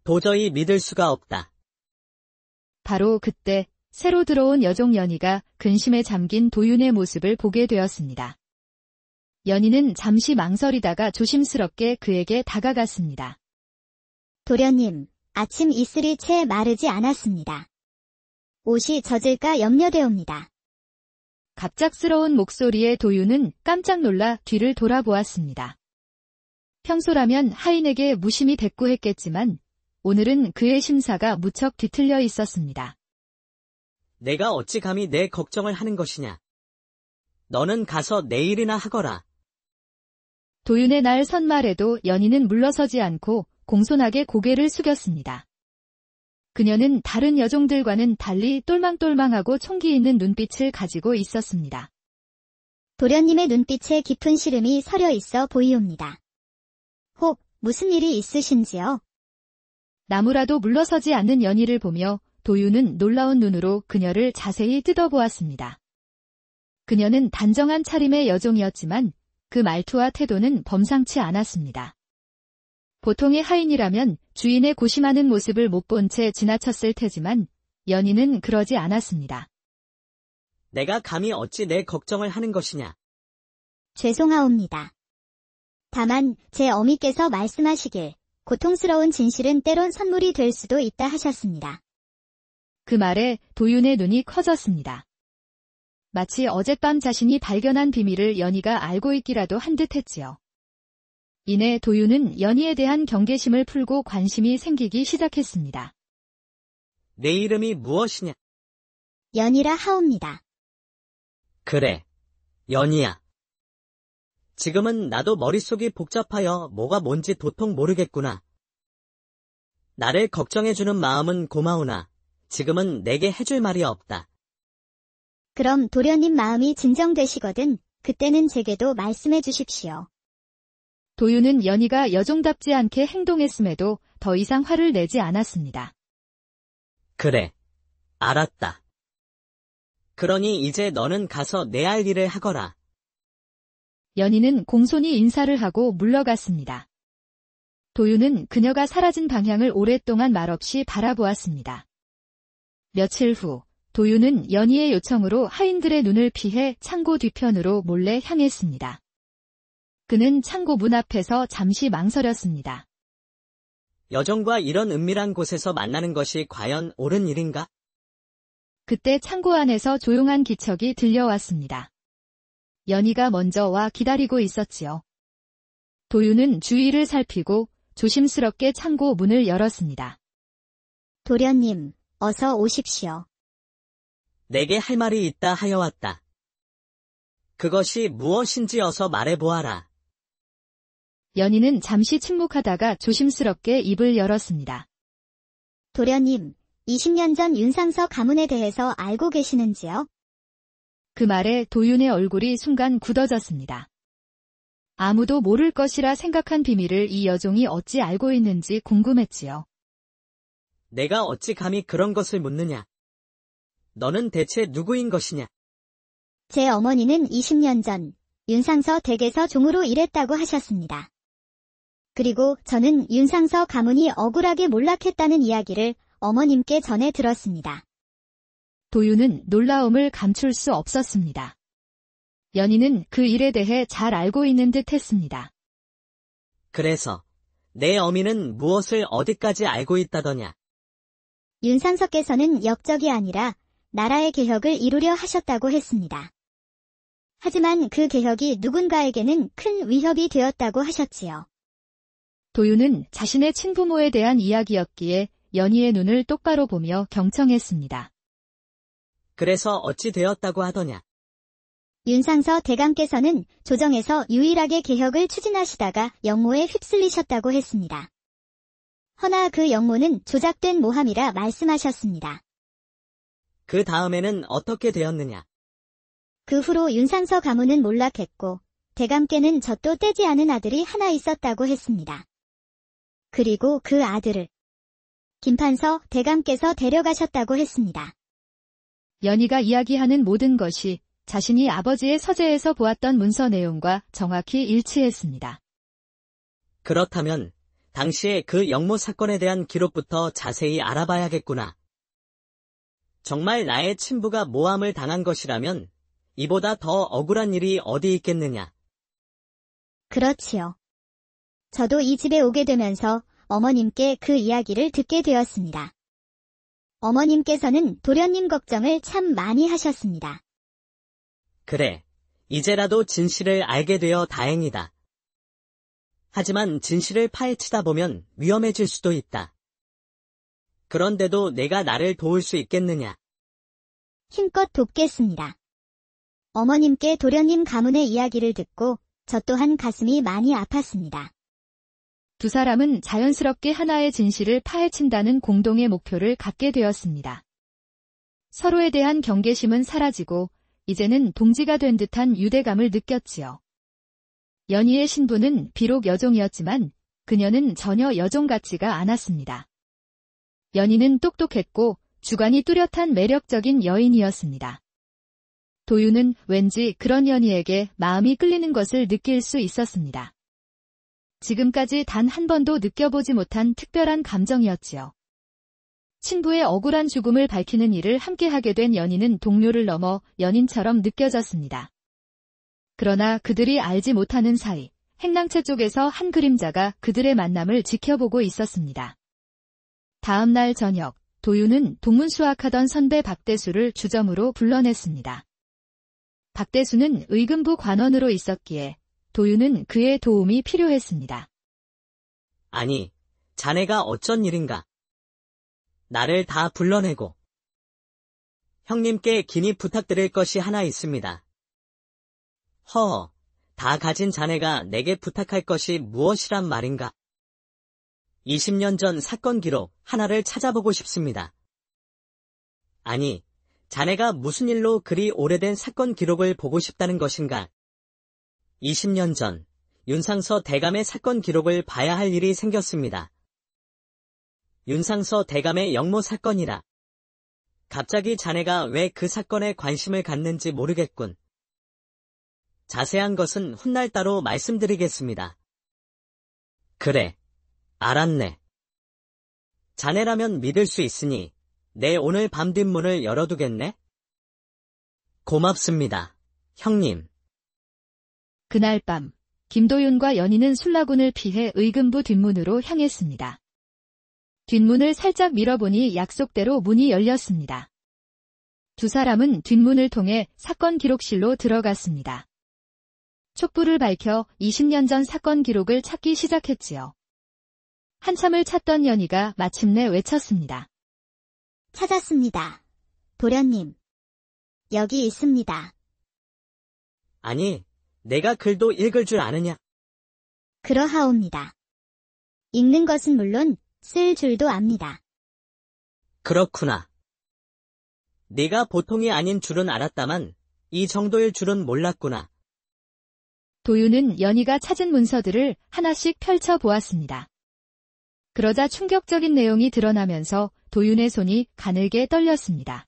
도저히 믿을 수가 없다. 바로 그때 새로 들어온 여종 연희가 근심에 잠긴 도윤의 모습을 보게 되었습니다. 연희는 잠시 망설이다가 조심스럽게 그에게 다가갔습니다. 도련님, 아침 이슬이 채 마르지 않았습니다. 옷이 젖을까 염려되옵니다. 갑작스러운 목소리에 도윤은 깜짝 놀라 뒤를 돌아보았습니다. 평소라면 하인에게 무심히 대꾸했겠지만 오늘은 그의 심사가 무척 뒤틀려 있었습니다. 내가 어찌 감히 내 걱정을 하는 것이냐. 너는 가서 내일이나 하거라. 도윤의 날 선말에도 연희는 물러서지 않고 공손하게 고개를 숙였습니다. 그녀는 다른 여종들과는 달리 똘망똘망하고 총기 있는 눈빛을 가지고 있었습니다. 도련님의 눈빛에 깊은 시름이 서려 있어 보이옵니다. 혹 무슨 일이 있으신지요? 나무라도 물러서지 않는 연희를 보며 도윤은 놀라운 눈으로 그녀를 자세히 뜯어보았습니다. 그녀는 단정한 차림의 여종이었지만 그 말투와 태도는 범상치 않았습니다. 보통의 하인이라면 주인의 고심하는 모습을 못 본 채 지나쳤을 테지만 연희는 그러지 않았습니다. 내가 감히 어찌 내 걱정을 하는 것이냐. 죄송하옵니다. 다만 제 어미께서 말씀하시길 고통스러운 진실은 때론 선물이 될 수도 있다 하셨습니다. 그 말에 도윤의 눈이 커졌습니다. 마치 어젯밤 자신이 발견한 비밀을 연희가 알고 있기라도 한 듯했지요. 이내 도윤은 연희에 대한 경계심을 풀고 관심이 생기기 시작했습니다. 내 이름이 무엇이냐? 연희라 하옵니다. 그래, 연희야. 지금은 나도 머릿속이 복잡하여 뭐가 뭔지 도통 모르겠구나. 나를 걱정해주는 마음은 고마우나 지금은 내게 해줄 말이 없다. 그럼 도련님 마음이 진정되시거든 그때는 제게도 말씀해 주십시오. 도윤은 연희가 여종답지 않게 행동했음에도 더 이상 화를 내지 않았습니다. 그래, 알았다. 그러니 이제 너는 가서 내 할 일을 하거라. 연희는 공손히 인사를 하고 물러갔습니다. 도윤은 그녀가 사라진 방향을 오랫동안 말없이 바라보았습니다. 며칠 후 도윤은 연희의 요청으로 하인들의 눈을 피해 창고 뒤편으로 몰래 향했습니다. 그는 창고 문 앞에서 잠시 망설였습니다. 여종과 이런 은밀한 곳에서 만나는 것이 과연 옳은 일인가? 그때 창고 안에서 조용한 기척이 들려왔습니다. 연희가 먼저 와 기다리고 있었지요. 도윤은 주위를 살피고 조심스럽게 창고 문을 열었습니다. 그것이 무엇인지 어서 말해보아라. 연희는 잠시 침묵하다가 조심스럽게 입을 열었습니다. 도련님, 20년 전 윤상서 가문에 대해서 알고 계시는지요? 그 말에 도윤의 얼굴이 순간 굳어졌습니다. 아무도 모를 것이라 생각한 비밀을 이 여종이 어찌 알고 있는지 궁금했지요. 내가 어찌 감히 그런 것을 묻느냐? 너는 대체 누구인 것이냐? 제 어머니는 20년 전 윤상서 댁에서 종으로 일했다고 하셨습니다. 그리고 저는 윤상서 가문이 억울하게 몰락했다는 이야기를 어머님께 전해 들었습니다. 도윤은 놀라움을 감출 수 없었습니다. 연희는 그 일에 대해 잘 알고 있는 듯 했습니다. 그래서 내 어미는 무엇을 어디까지 알고 있다더냐? 윤상서께서는 역적이 아니라 나라의 개혁을 이루려 하셨다고 했습니다. 하지만 그 개혁이 누군가에게는 큰 위협이 되었다고 하셨지요. 도윤은 자신의 친부모에 대한 이야기였기에 연희의 눈을 똑바로 보며 경청했습니다. 그래서 어찌 되었다고 하더냐? 윤상서 대감께서는 조정에서 유일하게 개혁을 추진하시다가 역모에 휩쓸리셨다고 했습니다. 허나 그 역모는 조작된 모함이라 말씀하셨습니다. 그 다음에는 어떻게 되었느냐? 그 후로 윤상서 가문은 몰락했고 대감께는 젖도 떼지 않은 아들이 하나 있었다고 했습니다. 그리고 그 아들을 김판서 대감께서 데려가셨다고 했습니다. 연희가 이야기하는 모든 것이 자신이 아버지의 서재에서 보았던 문서 내용과 정확히 일치했습니다. 그렇다면 당시에 그 역모 사건에 대한 기록부터 자세히 알아봐야겠구나. 정말 나의 친부가 모함을 당한 것이라면 이보다 더 억울한 일이 어디 있겠느냐. 그렇지요. 저도 이 집에 오게 되면서 어머님께 그 이야기를 듣게 되었습니다. 어머님께서는 도련님 걱정을 참 많이 하셨습니다. 그래, 이제라도 진실을 알게 되어 다행이다. 하지만 진실을 파헤치다 보면 위험해질 수도 있다. 그런데도 내가 나를 도울 수 있겠느냐? 힘껏 돕겠습니다. 어머님께 도련님 가문의 이야기를 듣고 저 또한 가슴이 많이 아팠습니다. 두 사람은 자연스럽게 하나의 진실을 파헤친다는 공동의 목표를 갖게 되었습니다. 서로에 대한 경계심은 사라지고 이제는 동지가 된 듯한 유대감을 느꼈지요. 연희의 신부는 비록 여종이었지만 그녀는 전혀 여종 같지가 않았습니다. 연희는 똑똑했고 주관이 뚜렷한 매력적인 여인이었습니다. 도윤은 왠지 그런 연희에게 마음이 끌리는 것을 느낄 수 있었습니다. 지금까지 단 한 번도 느껴보지 못한 특별한 감정이었지요. 친부의 억울한 죽음을 밝히는 일을 함께하게 된 연희는 동료를 넘어 연인처럼 느껴졌습니다. 그러나 그들이 알지 못하는 사이, 행랑채 쪽에서 한 그림자가 그들의 만남을 지켜보고 있었습니다. 다음 날 저녁, 도윤은 동문수학하던 선배 박대수를 주점으로 불러냈습니다. 박대수는 의금부 관원으로 있었기에 도윤은 그의 도움이 필요했습니다. 아니, 자네가 어쩐 일인가? 나를 다 불러내고. 형님께 긴히 부탁드릴 것이 하나 있습니다. 다 가진 자네가 내게 부탁할 것이 무엇이란 말인가? 20년 전 사건 기록 하나를 찾아보고 싶습니다. 아니, 자네가 무슨 일로 그리 오래된 사건 기록을 보고 싶다는 것인가? 20년 전 윤상서 대감의 사건 기록을 봐야 할 일이 생겼습니다. 윤상서 대감의 역모 사건이라. 갑자기 자네가 왜 그 사건에 관심을 갖는지 모르겠군. 자세한 것은 훗날 따로 말씀드리겠습니다. 그래, 알았네. 자네라면 믿을 수 있으니 내 오늘 밤 뒷문을 열어두겠네? 고맙습니다, 형님. 그날 밤, 김도윤과 연희는 술라군을 피해 의금부 뒷문으로 향했습니다. 뒷문을 살짝 밀어보니 약속대로 문이 열렸습니다. 두 사람은 뒷문을 통해 사건 기록실로 들어갔습니다. 촛불을 밝혀 20년 전 사건 기록을 찾기 시작했지요. 한참을 찾던 연희가 마침내 외쳤습니다. 찾았습니다. 도련님. 여기 있습니다. 아니, 내가 글도 읽을 줄 아느냐? 그러하옵니다. 읽는 것은 물론 쓸 줄도 압니다. 그렇구나. 네가 보통이 아닌 줄은 알았다만 이 정도일 줄은 몰랐구나. 도윤은 연희가 찾은 문서들을 하나씩 펼쳐 보았습니다. 그러자 충격적인 내용이 드러나면서 도윤의 손이 가늘게 떨렸습니다.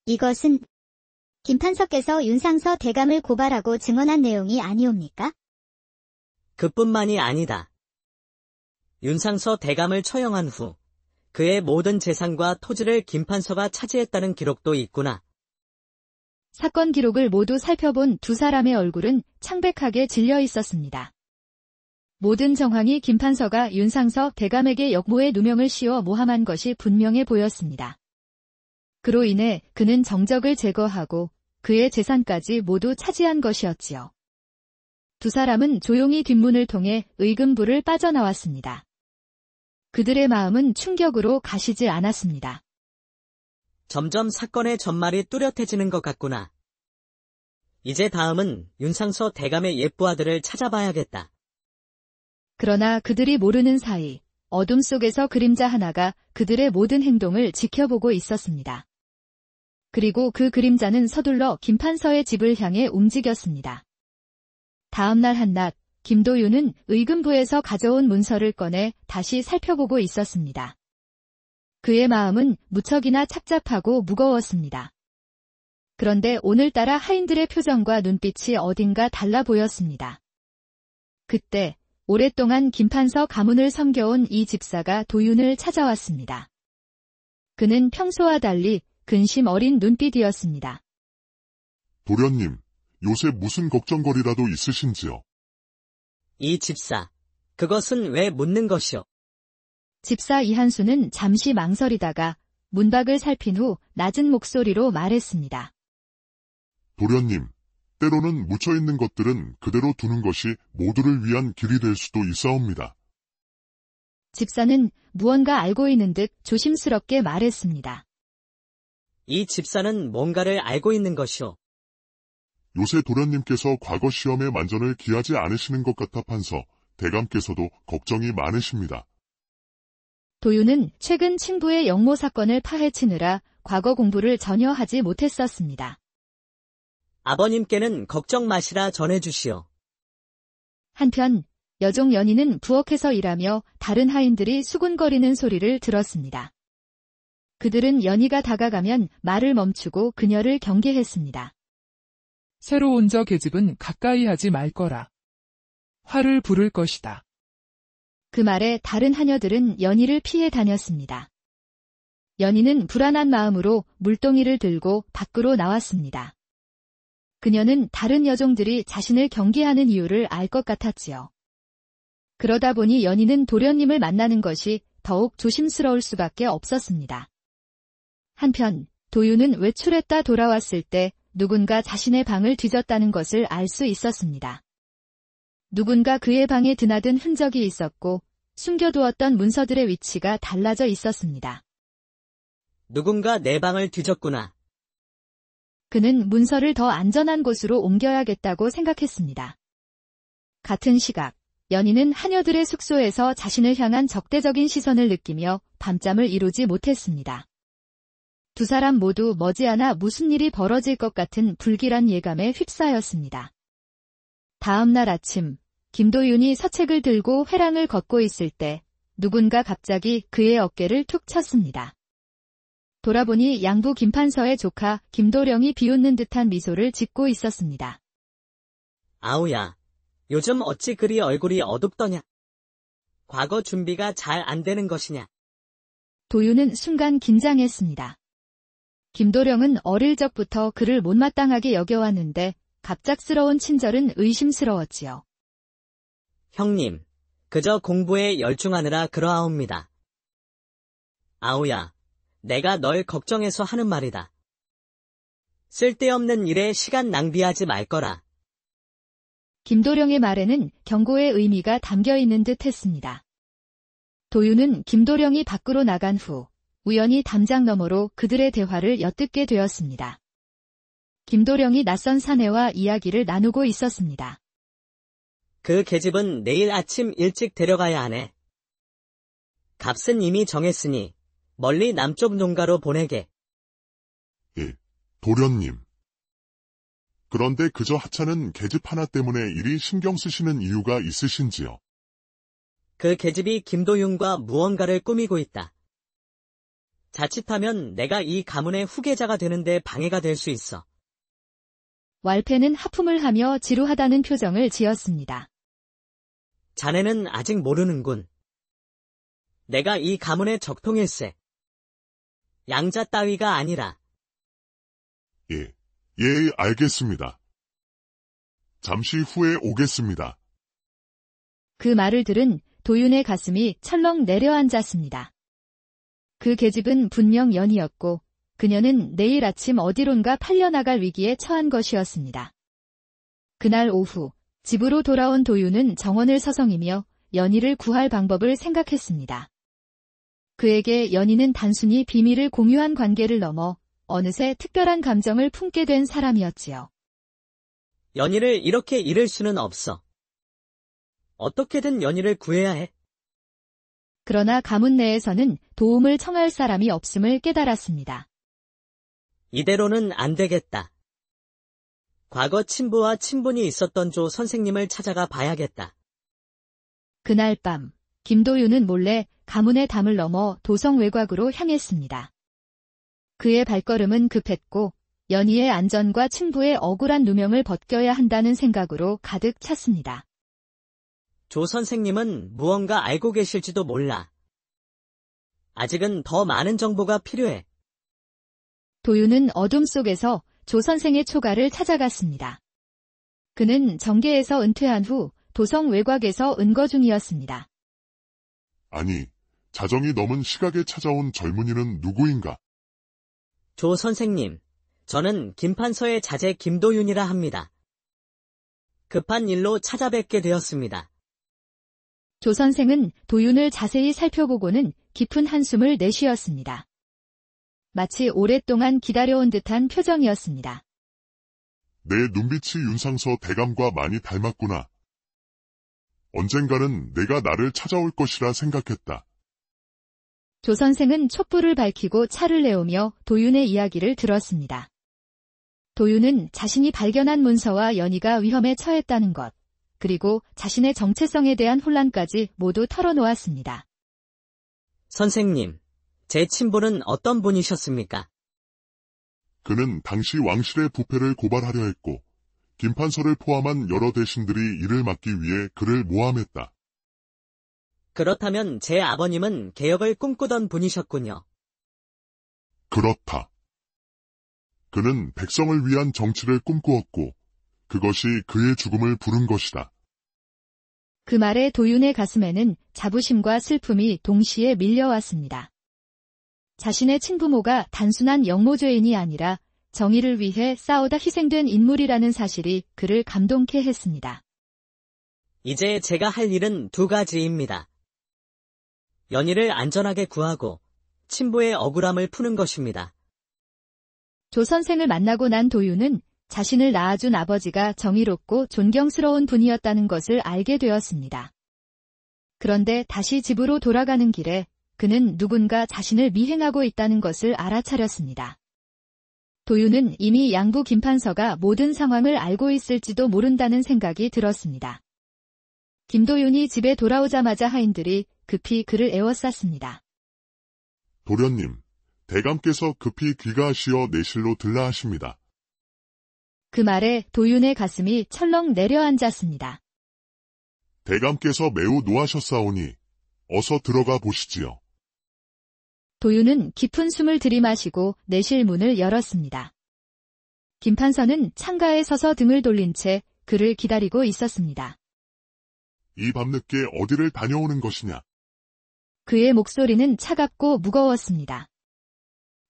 이것은 김판서께서 윤상서 대감을 고발하고 증언한 내용이 아니옵니까? 그뿐만이 아니다. 윤상서 대감을 처형한 후 그의 모든 재산과 토지를 김판서가 차지했다는 기록도 있구나. 사건 기록을 모두 살펴본 두 사람의 얼굴은 창백하게 질려 있었습니다. 모든 정황이 김판서가 윤상서 대감에게 역모의 누명을 씌워 모함한 것이 분명해 보였습니다. 그로 인해 그는 정적을 제거하고 그의 재산까지 모두 차지한 것이었지요. 두 사람은 조용히 뒷문을 통해 의금부를 빠져나왔습니다. 그들의 마음은 충격으로 가시질 않았습니다. 점점 사건의 전말이 뚜렷해지는 것 같구나. 이제 다음은 윤상서 대감의 예쁘 아들을 찾아봐야겠다. 그러나 그들이 모르는 사이 어둠 속에서 그림자 하나가 그들의 모든 행동을 지켜보고 있었습니다. 그리고 그 그림자는 서둘러 김판서의 집을 향해 움직였습니다. 다음 날 한낮, 김도윤은 의금부에서 가져온 문서를 꺼내 다시 살펴보고 있었습니다. 그의 마음은 무척이나 착잡하고 무거웠습니다. 그런데 오늘따라 하인들의 표정과 눈빛이 어딘가 달라 보였습니다. 그때 오랫동안 김판서 가문을 섬겨온 이 집사가 도윤을 찾아왔습니다. 그는 평소와 달리 근심 어린 눈빛이었습니다. 도련님, 요새 무슨 걱정거리라도 있으신지요? 이 집사, 그것은 왜 묻는 것이오? 집사 이한수는 잠시 망설이다가 문밖을 살핀 후 낮은 목소리로 말했습니다. 도련님, 때로는 묻혀있는 것들은 그대로 두는 것이 모두를 위한 길이 될 수도 있사옵니다. 집사는 무언가 알고 있는 듯 조심스럽게 말했습니다. 이 집사는 뭔가를 알고 있는 것이오. 요새 도련님께서 과거 시험에 만전을 기하지 않으시는 것 같아 판서, 대감께서도 걱정이 많으십니다. 도윤은 최근 친부의 역모 사건을 파헤치느라 과거 공부를 전혀 하지 못했었습니다. 아버님께는 걱정 마시라 전해주시오. 한편 여종 연희는 부엌에서 일하며 다른 하인들이 수군거리는 소리를 들었습니다. 그들은 연희가 다가가면 말을 멈추고 그녀를 경계했습니다. 새로 온 저 계집은 가까이 하지 말 거라. 화를 부를 것이다. 그 말에 다른 하녀들은 연희를 피해 다녔습니다. 연희는 불안한 마음으로 물동이를 들고 밖으로 나왔습니다. 그녀는 다른 여종들이 자신을 경계하는 이유를 알 것 같았지요. 그러다 보니 연희는 도련님을 만나는 것이 더욱 조심스러울 수밖에 없었습니다. 한편 도윤은 외출했다 돌아왔을 때 누군가 자신의 방을 뒤졌다는 것을 알 수 있었습니다. 누군가 그의 방에 드나든 흔적이 있었고 숨겨두었던 문서들의 위치가 달라져 있었습니다. 누군가 내 방을 뒤졌구나. 그는 문서를 더 안전한 곳으로 옮겨야겠다고 생각했습니다. 같은 시각, 연희는 하녀들의 숙소에서 자신을 향한 적대적인 시선을 느끼며 밤잠을 이루지 못했습니다. 두 사람 모두 머지않아 무슨 일이 벌어질 것 같은 불길한 예감에 휩싸였습니다. 다음 날 아침, 김도윤이 서책을 들고 회랑을 걷고 있을 때 누군가 갑자기 그의 어깨를 툭 쳤습니다. 돌아보니 양부 김판서의 조카 김도령이 비웃는 듯한 미소를 짓고 있었습니다. 아우야, 요즘 어찌 그리 얼굴이 어둡더냐? 과거 준비가 잘 안 되는 것이냐? 도윤은 순간 긴장했습니다. 김도령은 어릴 적부터 그를 못마땅하게 여겨왔는데 갑작스러운 친절은 의심스러웠지요. 형님, 그저 공부에 열중하느라 그러하옵니다. 아우야, 내가 널 걱정해서 하는 말이다. 쓸데없는 일에 시간 낭비하지 말거라. 김도령의 말에는 경고의 의미가 담겨 있는 듯 했습니다. 도윤은 김도령이 밖으로 나간 후 우연히 담장 너머로 그들의 대화를 엿듣게 되었습니다. 김도령이 낯선 사내와 이야기를 나누고 있었습니다. 그 계집은 내일 아침 일찍 데려가야 하네. 값은 이미 정했으니 멀리 남쪽 농가로 보내게. 예, 도련님. 그런데 그저 하찮은 계집 하나 때문에 이리 신경 쓰시는 이유가 있으신지요? 그 계집이 김도윤과 무언가를 꾸미고 있다. 자칫하면 내가 이 가문의 후계자가 되는데 방해가 될 수 있어. 왈패는 하품을 하며 지루하다는 표정을 지었습니다. 자네는 아직 모르는군. 내가 이 가문의 적통일세. 양자 따위가 아니라. 예, 알겠습니다. 잠시 후에 오겠습니다. 그 말을 들은 도윤의 가슴이 철렁 내려앉았습니다. 그 계집은 분명 연이었고 그녀는 내일 아침 어디론가 팔려나갈 위기에 처한 것이었습니다. 그날 오후 집으로 돌아온 도윤은 정원을 서성이며 연희를 구할 방법을 생각했습니다. 그에게 연희는 단순히 비밀을 공유한 관계를 넘어 어느새 특별한 감정을 품게 된 사람이었지요. 연희를 이렇게 잃을 수는 없어. 어떻게든 연희를 구해야 해. 그러나 가문 내에서는 도움을 청할 사람이 없음을 깨달았습니다. 이대로는 안 되겠다. 과거 친부와 친분이 있었던 조 선생님을 찾아가 봐야겠다. 그날 밤 김도윤은 몰래 가문의 담을 넘어 도성 외곽으로 향했습니다. 그의 발걸음은 급했고 연희의 안전과 친부의 억울한 누명을 벗겨야 한다는 생각으로 가득 찼습니다. 조 선생님은 무언가 알고 계실지도 몰라. 아직은 더 많은 정보가 필요해. 도윤은 어둠 속에서 조 선생의 초가를 찾아갔습니다. 그는 정계에서 은퇴한 후 도성 외곽에서 은거 중이었습니다. 아니, 자정이 넘은 시각에 찾아온 젊은이는 누구인가? 조 선생님, 저는 김판서의 자제 김도윤이라 합니다. 급한 일로 찾아뵙게 되었습니다. 조 선생은 도윤을 자세히 살펴보고는 깊은 한숨을 내쉬었습니다. 마치 오랫동안 기다려온 듯한 표정이었습니다. 내 눈빛이 윤상서 대감과 많이 닮았구나. 언젠가는 내가 나를 찾아올 것이라 생각했다. 조 선생은 촛불을 밝히고 차를 내오며 도윤의 이야기를 들었습니다. 도윤은 자신이 발견한 문서와 연희가 위험에 처했다는 것, 그리고 자신의 정체성에 대한 혼란까지 모두 털어놓았습니다. 선생님, 제 친부는 어떤 분이셨습니까? 그는 당시 왕실의 부패를 고발하려 했고 김판서를 포함한 여러 대신들이 이를 막기 위해 그를 모함했다. 그렇다면 제 아버님은 개혁을 꿈꾸던 분이셨군요. 그렇다. 그는 백성을 위한 정치를 꿈꾸었고 그것이 그의 죽음을 부른 것이다. 그 말에 도윤의 가슴에는 자부심과 슬픔이 동시에 밀려왔습니다. 자신의 친부모가 단순한 영모죄인이 아니라 정의를 위해 싸우다 희생된 인물이라는 사실이 그를 감동케 했습니다. 이제 제가 할 일은 두 가지입니다. 연희를 안전하게 구하고 친부의 억울함을 푸는 것입니다. 조 선생을 만나고 난 도윤은 자신을 낳아준 아버지가 정의롭고 존경스러운 분이었다는 것을 알게 되었습니다. 그런데 다시 집으로 돌아가는 길에 그는 누군가 자신을 미행하고 있다는 것을 알아차렸습니다. 도윤은 이미 양부 김판서가 모든 상황을 알고 있을지도 모른다는 생각이 들었습니다. 김도윤이 집에 돌아오자마자 하인들이 급히 그를 에워쌌습니다. 도련님, 대감께서 급히 귀가하시어 내실로 들라 하십니다. 그 말에 도윤의 가슴이 철렁 내려앉았습니다. 대감께서 매우 노하셨사오니 어서 들어가 보시지요. 도윤은 깊은 숨을 들이마시고 내실 문을 열었습니다. 김판서는 창가에 서서 등을 돌린 채 그를 기다리고 있었습니다. 이 밤늦게 어디를 다녀오는 것이냐? 그의 목소리는 차갑고 무거웠습니다.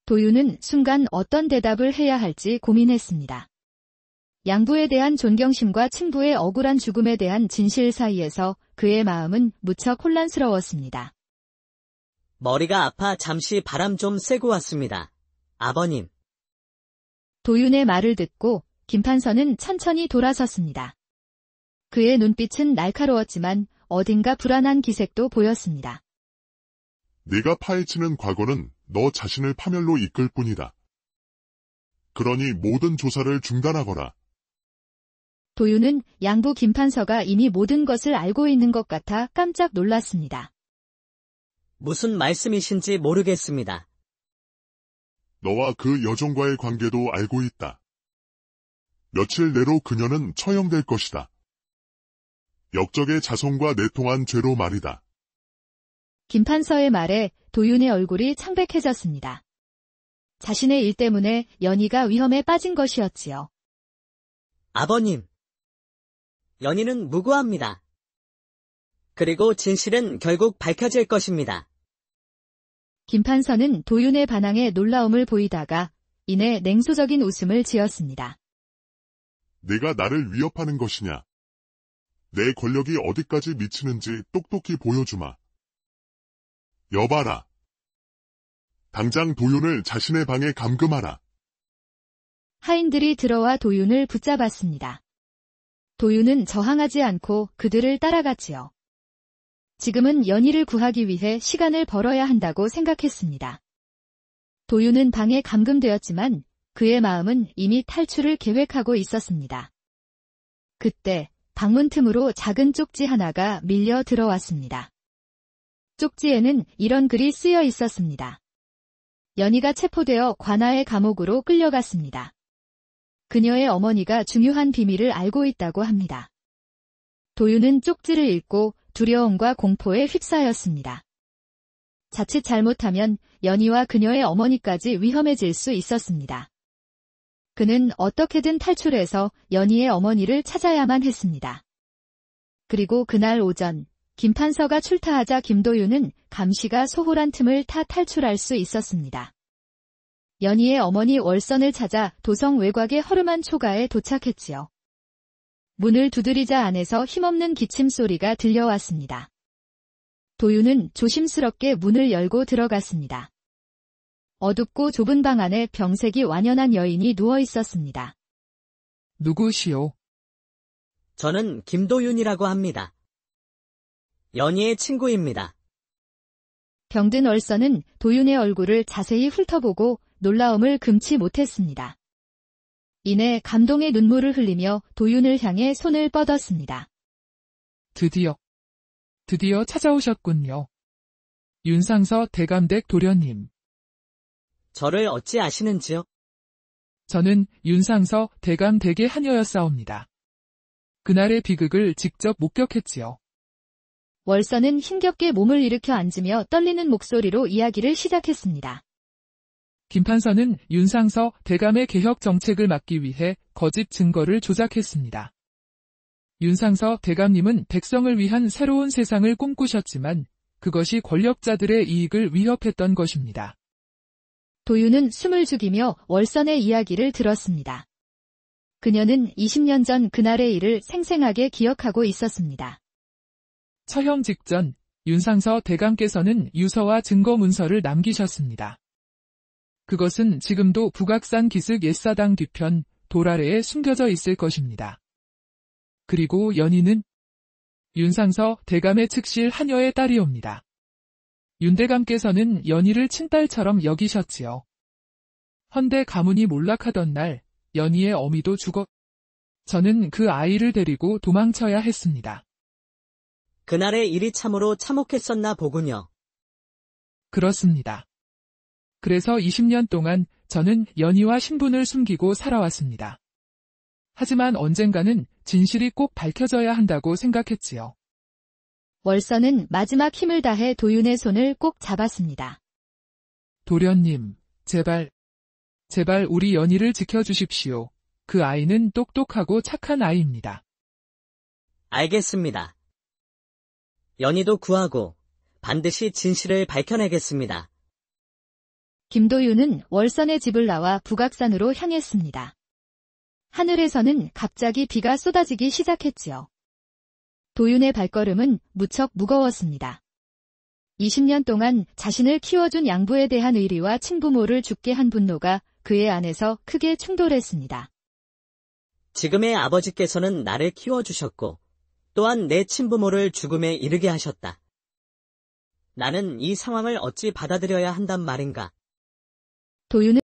도윤은 순간 어떤 대답을 해야 할지 고민했습니다. 양부에 대한 존경심과 친부의 억울한 죽음에 대한 진실 사이에서 그의 마음은 무척 혼란스러웠습니다. 머리가 아파 잠시 바람 좀 쐬고 왔습니다. 아버님. 도윤의 말을 듣고 김판서는 천천히 돌아섰습니다. 그의 눈빛은 날카로웠지만 어딘가 불안한 기색도 보였습니다. 네가 파헤치는 과거는 너 자신을 파멸로 이끌 뿐이다. 그러니 모든 조사를 중단하거라. 도윤은 양부 김판서가 이미 모든 것을 알고 있는 것 같아 깜짝 놀랐습니다. 무슨 말씀이신지 모르겠습니다. 너와 그 여종과의 관계도 알고 있다. 며칠 내로 그녀는 처형될 것이다. 역적의 자손과 내통한 죄로 말이다. 김판서의 말에 도윤의 얼굴이 창백해졌습니다. 자신의 일 때문에 연희가 위험에 빠진 것이었지요. 아버님, 연희는 무고합니다. 그리고 진실은 결국 밝혀질 것입니다. 김판서는 도윤의 반항에 놀라움을 보이다가 이내 냉소적인 웃음을 지었습니다. 네가 나를 위협하는 것이냐? 내 권력이 어디까지 미치는지 똑똑히 보여주마. 여봐라. 당장 도윤을 자신의 방에 감금하라. 하인들이 들어와 도윤을 붙잡았습니다. 도윤은 저항하지 않고 그들을 따라갔지요. 지금은 연희를 구하기 위해 시간을 벌어야 한다고 생각했습니다. 도윤은 방에 감금되었지만 그의 마음은 이미 탈출을 계획하고 있었습니다. 그때 방문 틈으로 작은 쪽지 하나가 밀려 들어왔습니다. 쪽지에는 이런 글이 쓰여 있었습니다. 연희가 체포되어 관아의 감옥으로 끌려갔습니다. 그녀의 어머니가 중요한 비밀을 알고 있다고 합니다. 도윤은 쪽지를 읽고 두려움과 공포에 휩싸였습니다. 자칫 잘못하면 연희와 그녀의 어머니까지 위험해질 수 있었습니다. 그는 어떻게든 탈출해서 연희의 어머니를 찾아야만 했습니다. 그리고 그날 오전, 김판서가 출타하자 김도윤은 감시가 소홀한 틈을 타 탈출할 수 있었습니다. 연희의 어머니 월선을 찾아 도성 외곽의 허름한 초가에 도착했지요. 문을 두드리자 안에서 힘없는 기침 소리가 들려왔습니다. 도윤은 조심스럽게 문을 열고 들어갔습니다. 어둡고 좁은 방 안에 병색이 완연한 여인이 누워 있었습니다. 누구시오? 저는 김도윤이라고 합니다. 연희의 친구입니다. 병든 월선은 도윤의 얼굴을 자세히 훑어보고 놀라움을 금치 못했습니다. 이내 감동의 눈물을 흘리며 도윤을 향해 손을 뻗었습니다. 드디어 찾아오셨군요. 윤상서 대감댁 도련님. 저를 어찌 아시는지요? 저는 윤상서 대감댁의 하녀였사옵니다. 그날의 비극을 직접 목격했지요. 월선은 힘겹게 몸을 일으켜 앉으며 떨리는 목소리로 이야기를 시작했습니다. 김판서는 윤상서 대감의 개혁 정책을 막기 위해 거짓 증거를 조작했습니다. 윤상서 대감님은 백성을 위한 새로운 세상을 꿈꾸셨지만 그것이 권력자들의 이익을 위협했던 것입니다. 도윤은 숨을 죽이며 월선의 이야기를 들었습니다. 그녀는 20년 전 그날의 일을 생생하게 기억하고 있었습니다. 처형 직전 윤상서 대감께서는 유서와 증거 문서를 남기셨습니다. 그것은 지금도 북악산 기슭 옛사당 뒤편 돌 아래에 숨겨져 있을 것입니다. 그리고 연희는 윤상서 대감의 측실 하녀의 딸이옵니다. 윤대감께서는 연희를 친딸처럼 여기셨지요. 헌데 가문이 몰락하던 날 연희의 어미도 저는 그 아이를 데리고 도망쳐야 했습니다. 그날의 일이 참으로 참혹했었나 보군요. 그렇습니다. 그래서 20년 동안 저는 연희와 신분을 숨기고 살아왔습니다. 하지만 언젠가는 진실이 꼭 밝혀져야 한다고 생각했지요. 월선은 마지막 힘을 다해 도윤의 손을 꼭 잡았습니다. 도련님, 제발 우리 연희를 지켜주십시오. 그 아이는 똑똑하고 착한 아이입니다. 알겠습니다. 연희도 구하고 반드시 진실을 밝혀내겠습니다. 김도윤은 월선의 집을 나와 북악산으로 향했습니다. 하늘에서는 갑자기 비가 쏟아지기 시작했지요. 도윤의 발걸음은 무척 무거웠습니다. 20년 동안 자신을 키워준 양부에 대한 의리와 친부모를 죽게 한 분노가 그의 안에서 크게 충돌했습니다. 지금의 아버지께서는 나를 키워주셨고 또한 내 친부모를 죽음에 이르게 하셨다. 나는 이 상황을 어찌 받아들여야 한단 말인가? 도윤은